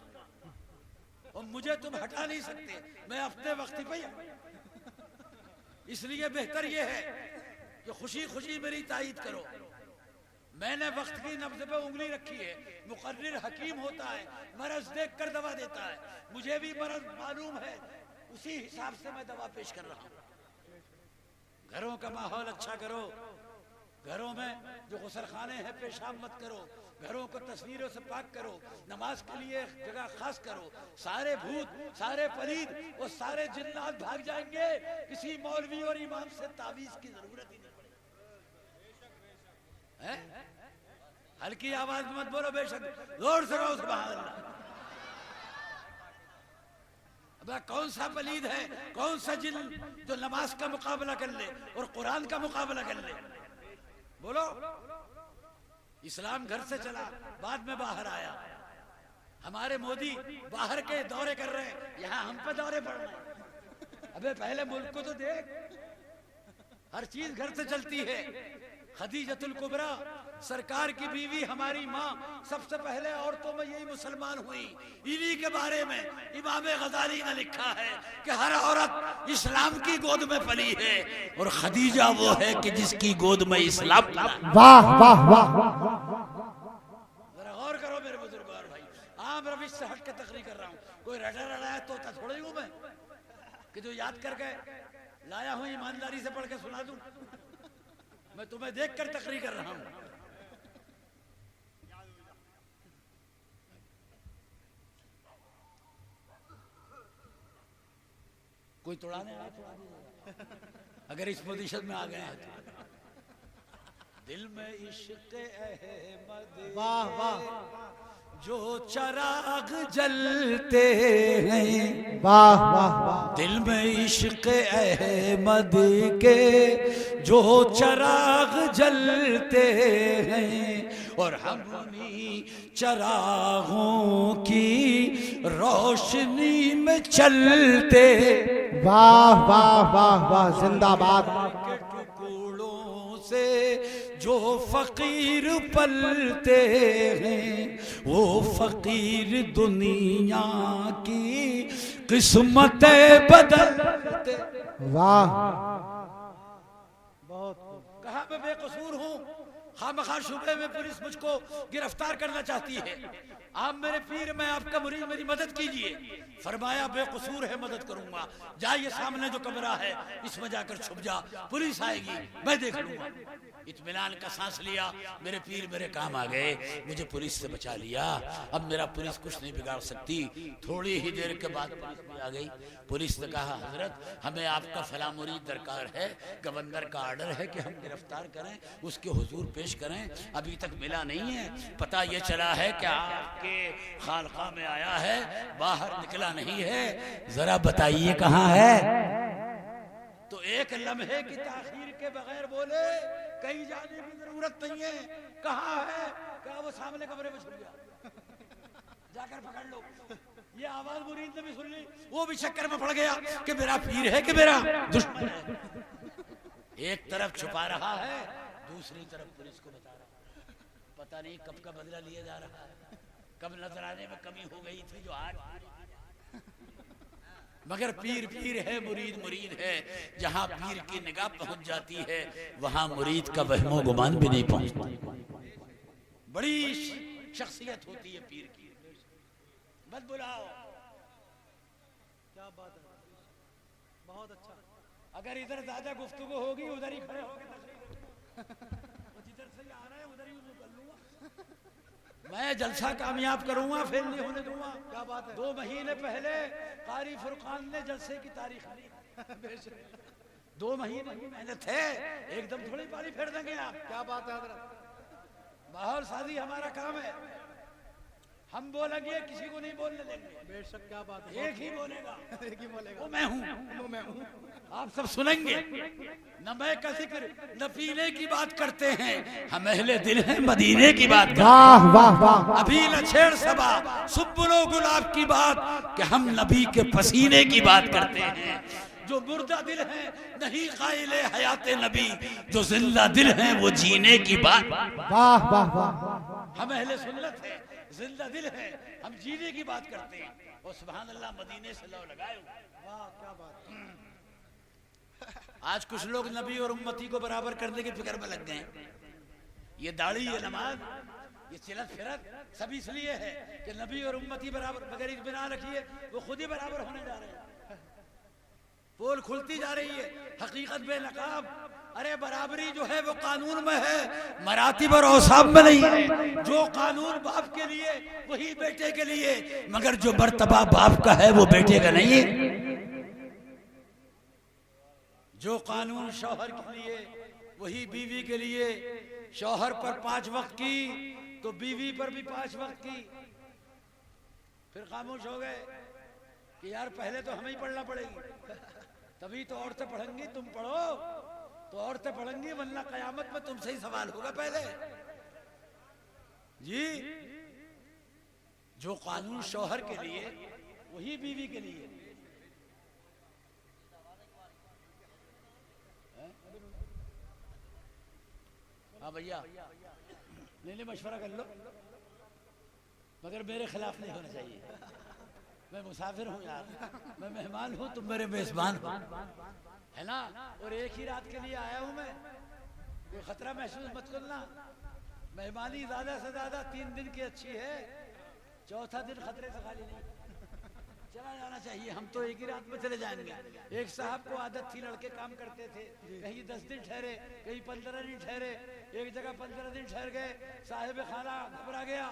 और मुझे तुम हटा नहीं सकते, मैं अपने वक्त पे ही। इसलिए बेहतर यह है कि खुशी खुशी मेरी तायीद करो। मैंने वक्त की नब्ज पे उंगली रखी है। मुकर्रिर हकीम होता है, मरज देख कर दवा देता है। मुझे भी मरज मालूम है, उसी हिसाब से मैं दवा पेश कर रहा हूं। घरों का माहौल अच्छा करो, घरों में जो गुसल खाने हैं पेशाब मत करो, घरों को तस्वीरों से पाक करो, नमाज के लिए जगह खास करो। सारे भूत, सारे परीद और सारे जिन्नात भाग जाएंगे, किसी मौलवी और इमाम से तावीज की जरूरत ही नहीं है? हल्की आवाज मत बोलो, बेशक जोर से कहो सुभान अल्लाह। अब कौन सा पलीद है, कौन सा जिन जो नमाज का मुकाबला कर ले और कुरान का मुकाबला कर ले? बोलो। इस्लाम घर से चला, बाद में बाहर आया। हमारे मोदी बाहर के दौरे कर रहे हैं, यहाँ हम पे दौरे पड़ रहे हैं। अबे पहले मुल्क को तो देख, हर चीज घर से चलती है। खदीजतुल कुबरा सरकार की बीवी, हमारी माँ, सबसे पहले औरतों में यही मुसलमान हुई। इन्हीं के बारे में इमाम गजाली ने लिखा है कि हर औरत इस्लाम की गोद में पली है और खदीजा वो है कि जिसकी गोद में इस्लाम पला। वाह वाह वाह। जरा गौर करो मेरे बुजुर्ग और भाई, आम रविश से हट के तकरीर कर रहा हूँ। कोई रटा रटाया तो थोड़ा ही हूँ मैं कि जो याद करके लाया हूँ ईमानदारी से पढ़ के सुना दूं। मैं तुम्हें देखकर तकरीर कर रहा हूँ। कोई तोड़ाने आया तो अगर इस पोजीशन में आ गए हैं तो। दिल में इश्क अहमद, वाह वाह, जो चराग जलते हैं, वाह वाह वाह। दिल में इश्क अहमद के जो चराग जलते हैं और हम उन्हीं चरागों की रोशनी में चलते। वाह वाह वाह वाह, जिंदाबाद। के टुकड़ों से जो फकीर पलते हैं, वो फकीर दुनिया की किस्मतें बदलते। वाह, कहाँ मैं बेकसूर हूँ? खामखा शुबे में पुलिस मुझको गिरफ्तार करना चाहती है। आप मेरे पीर, मैं आपका मुरीद, मेरी मदद कीजिए। फरमाया बेकसूर है, मदद करूंगा। जाइए सामने जो कमरा है इसमें जाकर छुप जा, पुलिस आएगी मैं देख लूंगा। इत्मीनान का सांस लिया। मेरे पीर मेरे काम आ गए, मुझे पुलिस से बचा लिया। अब मेरा पुलिस कुछ नहीं बिगाड़ सकती। थोड़ी ही देर के बाद पुलिस भी आ गई। पुलिस ने कहा हजरत हमें आपका फला मुरीद दरकार है, गवर्नर का ऑर्डर है कि हम गिरफ्तार करें, उसके हुजूर पेश करें। अभी तक मिला नहीं है, पता ये चला है कि आपके खालखा में आया है, बाहर निकला नहीं है, जरा बताइए कहाँ है। तो एक लम्हे की ताखीर के बगैर बोले कहीं जाने की जरूरत नहीं है। कहाँ है? कहा वो सामने कमरे में छुप गया, जाकर पकड़ लो। ये आवाज मुरीद ने भी सुन ली, वो भी चक्कर में पड़ गया कि मेरा पीर है कि मेरा दुश्मन है। एक तरफ छुपा रहा है, दूसरी तरफ पुलिस को बता रहा है। पता नहीं कब का बदला लिया जा रहा है, कब नजराने में कमी हो गई थी जो आज। मगर पीर पीर है, मुरीद मुरीद है। जहां पीर की निगाह पहुंच जाती है वहां मुरीद का वहमो गुमान भी नहीं पहुंचता। बड़ी शख्सियत होती है पीर की। मत बुलाओ। क्या बात है, बहुत अच्छा। अगर इधर ज्यादा गुफ्तगू होगी उधर ही खड़े होगे, जिधर से आ रहा है उधर ही कर लूंगा। मैं जलसा कामयाब करूंगा, फेल नहीं होने दूंगा। क्या बात है। 2 महीने पहले कारी फुरकान ने जलसे की तारीख ली। 2 महीने की मेहनत है, एकदम थोड़ी पारी फेर देंगे आप। क्या बात है हजरत। माहौल साजी हमारा काम है। हम बोलेंगे, किसी को नहीं बोलने देंगे। बेशक, क्या बात है। एक ही बोलेगा, एक ही बोलेगा, वो मैं हूँ। वो मैं हूँ। आप सब सुनेंगे। न मैं का जिक्र न पीने की बात करते हैं, हम अहले दिल हैं, मदीने की बात करते हैं। वाह वाह वाह। अभी न छेड़ सबा सुब्बुलो गुलाब की बात कि हम नबी के पसीने की बात करते हैं। जो मुर्दा दिल है नहीं कायले हयात नबी, जो जिंदा दिल है वो जीने की बात। वाह वाह वाह। हम अहले सुन्नत है, जिंदा दिल है, हम जीने की बात करते हैं। और सुभान अल्लाह, मदीने से लौ लगाए। वाह, क्या बात। आज कुछ लोग नबी और उम्मती को बराबर करने की फिक्र में लग गए। ये दाढ़ी, ये नमाज, ये चिलत फिरत सब इसलिए है कि नबी और उम्मती बराबर। मगर इत्मीनान रखिए, वो खुद ही बराबर होने जा रहे हैं। पोल खुलती जा रही है, हकीकत बेनकाब अरे बराबरी जो है वो कानून में है, मरातिब और औसाब में नहीं है। जो कानून बाप के लिए वही बेटे के लिए, मगर जो मर्तबा बाप का है वो बेटे का नहीं है। जो कानून शौहर के लिए वही बीवी के लिए। शौहर पर 5 वक्त की तो बीवी पर भी 5 वक्त की। फिर खामोश हो गए कि यार पहले तो हमें ही पढ़ना पड़ेगी, तभी तो औरतें पढ़ेंगी। तुम पढ़ो तो औरतें पढ़ेंगी, वरना कयामत में तुमसे ही सवाल होगा पहले। जी, जो कानून शौहर के लिए वही बीवी के लिए। हाँ भैया, नहीं मशवरा कर लो, मगर मेरे खिलाफ नहीं होना चाहिए। मैं मुसाफिर हूँ यार, मैं मेहमान हूँ, तुम मेरे मेजबान हो, है ना। और एक ही रात के लिए आया हूँ मैं, कोई खतरा महसूस मत करना। मेहमानी ज्यादा से ज्यादा 3 दिन की अच्छी है, चौथा दिन खतरे से खाली नहीं। चला जाना चाहिए, हम तो एक ही रात में चले जाएंगे। एक साहब को आदत थी, लड़के काम करते थे, कहीं 10 दिन ठहरे, कहीं 15 दिन ठहरे। एक जगह 15 दिन ठहर गए, साहिब खाना घबरा गया,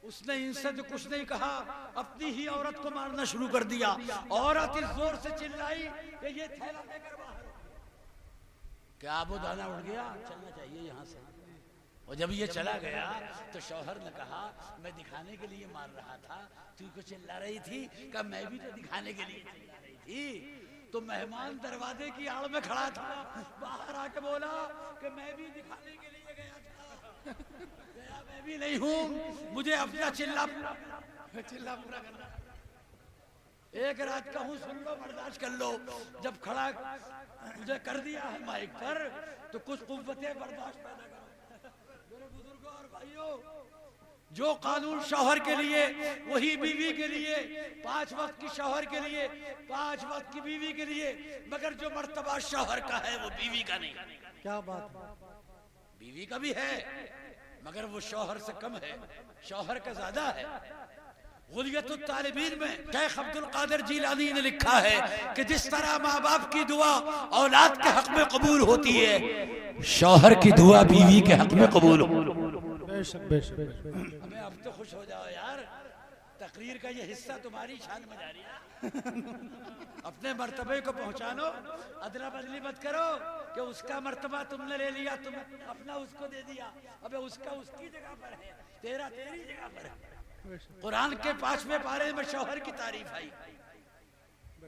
उसने इनसे जो कुछ नहीं कहा, अपनी ही औरत को मारना शुरू कर दिया। औरत इस जोर से चिल्लाई कि ये थैला लेकर बाहर। क्या आबो दाना उड़ गया, चलना चाहिए यहाँ से। और जब ये चला गया तो शौहर ने कहा मैं दिखाने के लिए मार रहा था, तू को चिल्ला रही थी। कहा मैं भी तो दिखाने के लिए चिल्ला रही थी। तो मेहमान दरवाजे की आड़ में खड़ा था, बाहर आके बोला कि मैं भी दिखाने के लिए गया था, मैं भी नहीं हूँ, मुझे अपना चिल्ला पूरा करना। एक रात का हूँ, सुन लो, बर्दाश्त कर लो। जब खड़ा मुझे कर दिया है माइक पर, तो कुछ कुव्वतें बर्दाश्त पैदा करो। मेरे बुजुर्गों और भाइयों, जो कानून शौहर के लिए वही बीवी के लिए। 5 वक्त की शौहर के लिए, 5 वक्त की बीवी के लिए, मगर जो मर्तबा शौहर का है वो बीवी का नहीं। क्या बात, बीवी का भी है मगर वो शौहर से कम है, शौहर का ज्यादा है। गुलियतुत तालिबीन में शेख अब्दुल कादिर जिलानी ने लिखा है कि जिस तरह माँ बाप की दुआ औलाद के हक में कबूल होती है, शौहर की दुआ बीवी के हक में कबूल हो। हमें अब तो खुश हो जाओ यार, तकरीर का ये हिस्सा तुम्हारी शान में जारी है। अपने मर्तबे को पहुंचानो, अदला बदली मत करो कि उसका मर्तबा तुमने ले लिया, तुम अपना उसको दे दिया। अबे उसका उसकी जगह पर है, तेरा तेरी जगह पर है। कुरान के 5वें पारे में शौहर की तारीफ आई।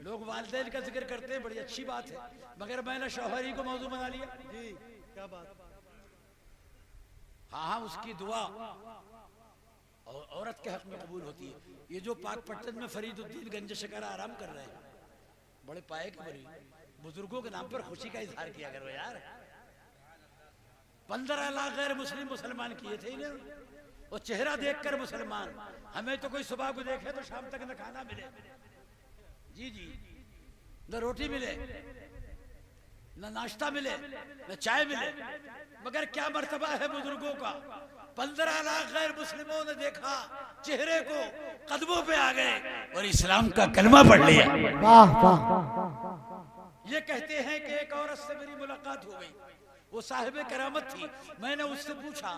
लोग वालिदैन का जिक्र करते हैं, बड़ी अच्छी बात है, मगर मैंने शौहर ही को मौजू बना लिया। जी क्या बात। हाँ, उसकी दुआ और औरत के हक में कबूल होती है। ये जो पाक पट्टन में फरीदुद्दीन गंज शकर आराम कर रहे हैं, बड़े पाए के बड़ी बुजुर्गों के नाम पर खुशी का इजहार किया करो यार। 15 लाख गैर मुस्लिम मुसलमान किए थे इन्हें, और चेहरा देखकर मुसलमान। हमें तो कोई सुबह को देखे तो शाम तक न खाना मिले, जी जी, न रोटी मिले, न नाश्ता मिले, न चाय मिले, मगर क्या मर्तबा है बुजुर्गों का। 15 लाख गैर मुस्लिमों ने देखा चेहरे को, कदमों पे आ गए और इस्लाम का कलमा पढ़ लिया। वाह वाह। ये कहते हैं कि एक औरत से मेरी मुलाकात हो गई, वो साहिब करामत थी। मैंने उससे पूछा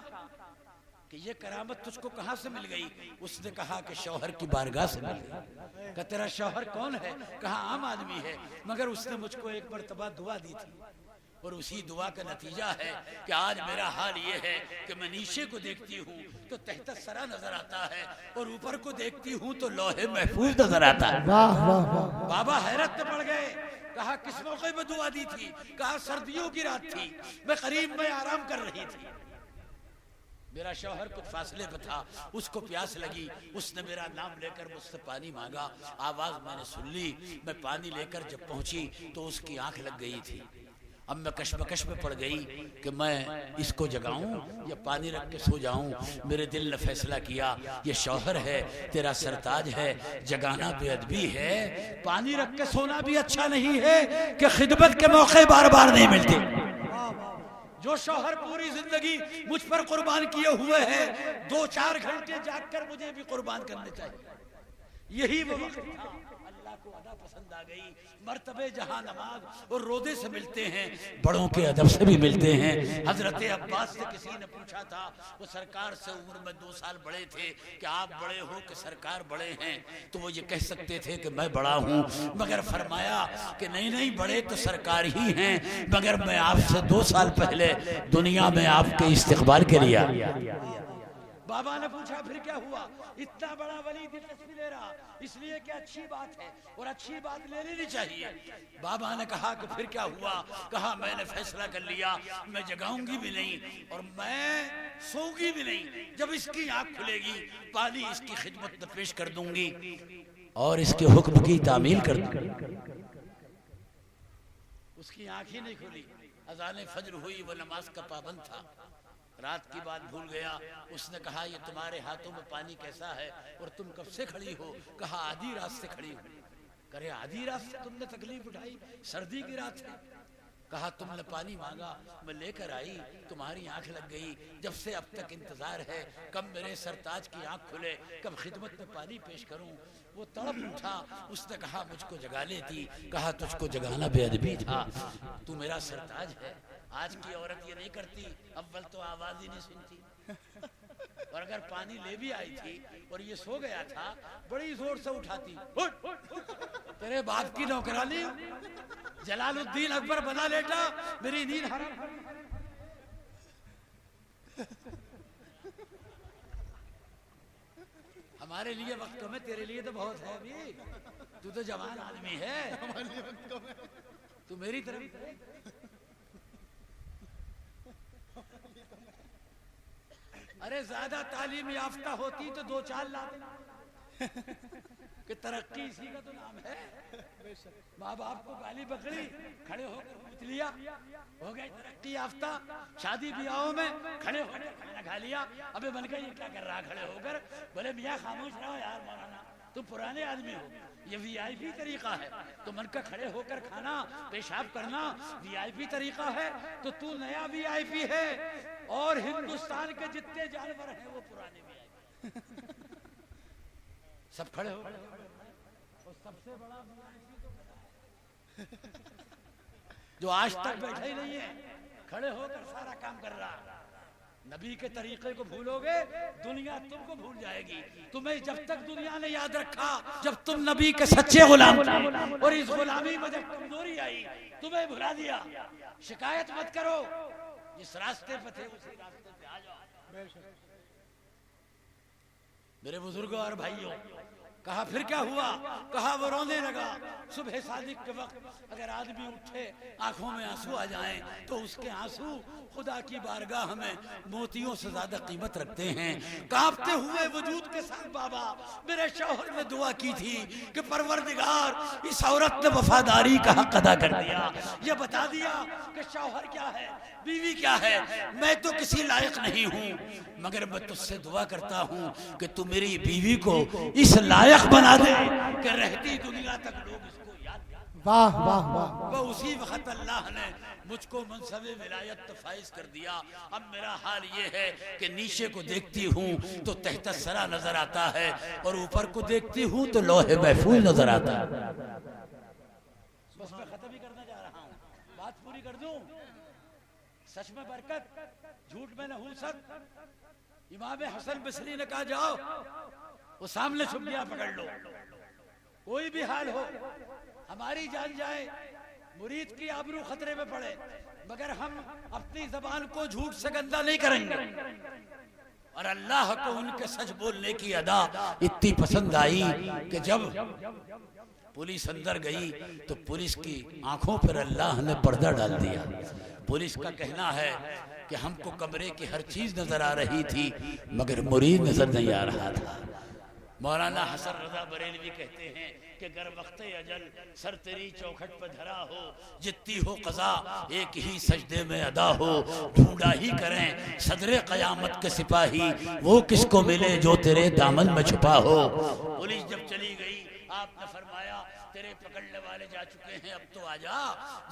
कि ये करामत तुझको कहाँ से मिल गई? उसने कहा कि शौहर की बारगाह से मिल गई। कि तेरा शौहर कौन है? कहा आम आदमी है, मगर उसने मुझको एक मर्तबा दुआ दी थी, और उसी दुआ का नतीजा है कि आज मेरा हाल ये है कि मैं नीचे को देखती हूँ तो तहत सरा नजर आता है, और ऊपर को देखती हूँ तो लौहे महफूज नजर आता है। वाह वाह वाह। बाबा हैरत में पड़ गए। कहा किस मौके पे दुआ दी थी? कहा सर्दियों की रात थी, मैं करीब में आराम कर रही थी, मेरा शौहर कुछ फासले पे था, उसको प्यास लगी, उसने मेरा नाम लेकर मुझसे पानी मांगा। आवाज मैंने सुन ली, मैं पानी लेकर जब पहुंची तो उसकी आंख लग गई थी। अब मैं कशमकश में पड़ गई कि मैं इसको जगाऊं या पानी रख के सो जाऊं। मेरे दिल ने फैसला किया ये शौहर है, तेरा सरताज है, जगाना बेअदबी है, पानी रख के सोना भी अच्छा नहीं है कि खिदमत के मौके बार बार नहीं मिलते। जो शौहर पूरी जिंदगी मुझ पर कुर्बान किए हुए हैं, 2-4 घंटे जागकर मुझे भी कुर्बान करने चाहिए। यही वो वक्त था। अल्लाह को अदा पसंद आ गई, मर्तबे जहां नमाज और रोजे से मिलते हैं, बड़ों के अदब से भी मिलते हैं। हजरत अब्बास से किसी ने पूछा था, वो सरकार से उम्र में 2 साल बड़े थे, कि आप बड़े हो कि सरकार बड़े हैं? तो वो ये कह सकते थे कि मैं बड़ा हूँ, मगर फरमाया कि नहीं नहीं, बड़े तो सरकार ही हैं, मगर मैं आपसे 2 साल पहले दुनिया में आपके इस्तकबाल के लिए आया। बाबा ने पूछा फिर क्या हुआ? इतना बड़ा वली दिलचस्पी ले रहा, इसलिए कि अच्छी बात है और अच्छी बात ले लेनी चाहिए। बाबा ने कहा कि फिर क्या हुआ? कहा मैंने फैसला कर लिया, मैं जगाऊंगी भी नहीं और मैं सोऊंगी भी नहीं। जब इसकी आंख खुलेगी पानी इसकी खिदमत में पेश कर दूंगी और इसके हुक्म की तामील कर दूंगी। उसकी आंख ही नहीं खुली। अज़ान फज्र हुई, वो नमाज का पाबंद था, रात की बात भूल गया। उसने कहा ये तुम्हारे हाथों में पानी कैसा है और तुम कब से खड़ी हो? कहा आधी रात से खड़ी हूँ। करे आधी रात से तुमने तकलीफ उठाई? सर्दी की रात है। कहा तुमने पानी मांगा, मैं लेकर आई, तुम्हारी आंख लग गई, जब से अब तक इंतजार है कब मेरे सरताज की आंख खुले, कब खिदमत में पानी पेश करूं। वो तड़प उठा, उसने कहा मुझको जगा लेती। कहा तुझको जगाना बेअदबी था, तू मेरा सरताज है। आज की औरत ये नहीं करती, अव्वल तो आवाज ही नहीं सुनती, और अगर पानी ले भी आई थी और ये सो गया था, बड़ी जोर से उठाती, तेरे बाप की नौकरानी जलालुद्दीन अकबर बना लेटा, मेरी नींद हराम। हमारे लिए वक्त में, तेरे लिए तो बहुत है अभी, तू तो जवान आदमी है, तू मेरी तरफ। अरे ज्यादा तालीम याफ्ता होती तो 2-4 लाख कि तरक्की इसी का तो नाम है। माँ बाप को गाली पकड़ी, खड़े होकर पूछ लिया, हो गए तरक्की याफ्ता। शादी ब्याहों में खड़े होकर खाना खा लिया। अबे बन गए ये क्या कर रहा खड़े होकर? बोले मियाँ खामोश रहो यार, मौलाना तुम पुराने आदमी हो, ये वीआईपी तरीका है। तो मन का खड़े होकर खाना पेशाब करना वीआईपी तरीका है, तो तू नया वीआईपी है और हिंदुस्तान के जितने जानवर हैं वो पुराने वीआईपी। सब खड़े हो, और सबसे बड़ा वीआईपी तो जो आज तक बैठे ही नहीं है, खड़े होकर सारा काम कर रहा। नबी के तरीके को भूलोगे दुनिया तुमको भूल जाएगी। तुम्हें जब तक दुनिया ने याद रखा जब तुम नबी के सच्चे गुलाम थे, और इस गुलामी में जब कमजोरी आई तुम्हें भुला दिया। शिकायत मत करो, जिस रास्ते पे थे उसी रास्ते पे आ जाओ। मेरे बुजुर्गों और भाइयों, कहा फिर क्या हुआ? कहा वो रोने लगा। सुबह सादिक के वक्त अगर आदमी उठे आंखों में आंसू आ जाएं तो उसके आंसू खुदा की बारगाह में मोतियों से ज्यादा कीमत रखते हैं। कांपते हुए वजूद के साथ बाबा मेरे शौहर ने दुआ की थी कि परवरदिगार इस औरत ने वफादारी का हक अदा कर दिया। ये बता दिया कि शौहर क्या है, बीवी क्या है। मैं तो किसी लायक नहीं हूँ, मगर मैं तुझसे दुआ करता हूँ कि तू मेरी बीवी को इस लायक बना दे कि रहती दुनिया तक लोग इसको याद करें। वाह वाह वाह। वो उसी वक्त अल्लाह ने मुझको मनसबे विलायत तो फाइज कर दिया। अब मेरा हाल ये है कि नीचे को देखती हूँ तो तहत सरा नजर आता है, और ऊपर को देखती हूँ तो लौहे महफूज नजर आता है। बस मैं खत्म ही करना जा रहा हूँ, बात पूरी कर दूं। सच में बरकत, झूठ में नहूसत। इमाम हसन बसरी ने कहा जाओ वो सामने छुप गया, पकड़ लो। कोई भी हाल हो, हमारी जान जाए, मुरीद की आबरू खतरे में पड़े, मगर हम अपनी जबान को झूठ से गंदा नहीं करेंगे। और अल्लाह को उनके सच बोलने की अदा इतनी पसंद आई कि जब पुलिस अंदर गई तो पुलिस की आंखों पर अल्लाह ने पर्दा डाल दिया। पुलिस का कहना है कि हमको कमरे की हर चीज नजर आ रही थी मगर मुरीद नजर नहीं आ रहा था। मौलाना हसन रजा बरेलवी कहते हैं कि गर वक्त अजल सर तेरी चौखट पर धरा हो, जितनी हो कज़ा एक ही सजदे में अदा हो, ढूंढा ही करें सदरे कयामत के सिपाही, वो किसको मिले जो तेरे दामन में छुपा हो। पुलिस जब चली गई आपने फरमाया तेरे पकड़ने वाले जा चुके हैं, अब तो आजा।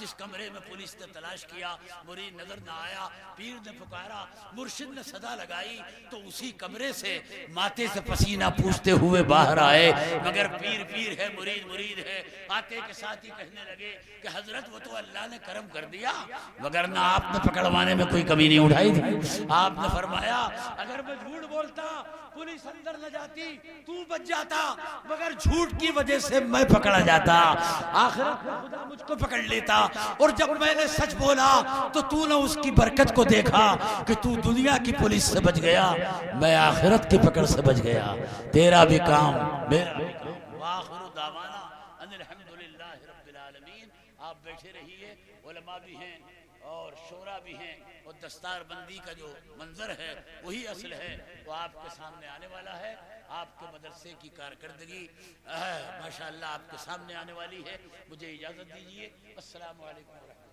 जिस कमरे में पुलिस ने तलाश किया, मुरीद नजर ना आया, पीर ने पुकारा, मुर्शिद ने सदा लगाई, तो उसी कमरे से माथे से पसीना पूछते हुए बाहर आए। मगर पीर पीर है, मुरीद मुरीद है। आते के साथ ही कहने लगे कि हजरत वो तो अल्लाह ने करम कर दिया, मगर ना आपने पकड़वाने में कोई कमी नहीं उठाई थी। आपने फरमाया अगर मैं झूठ बोलता पुलिस अंदर न जाती, तू बच जाता, मगर झूठ की वजह से मैं पकड़ा जाता। आखिरत में खुदा मुझको पकड़ लेता। और जब मैंने सच बोला तो तूने उसकी बरकत को देखा कि तू दुनिया की पुलिस से बच गया, मैं आखिरत की पकड़ से बच गया। तेरा भी काम मेरा भी काम। वाखिरु दावाना अनिल हम्दुलिल्लाहि रब्बिल आलमीन। आप बैठे रहिए, उलमा भी हैं और शोरा भी हैं, और दस्तार बंदी का जो मंजर है वही असल है, वो आपके सामने आने वाला है। आपके मदरसे की कारकर्दगी माशाअल्लाह आपके सामने आने वाली है। मुझे इजाज़त दीजिए। अस्सलामु अलैकुम।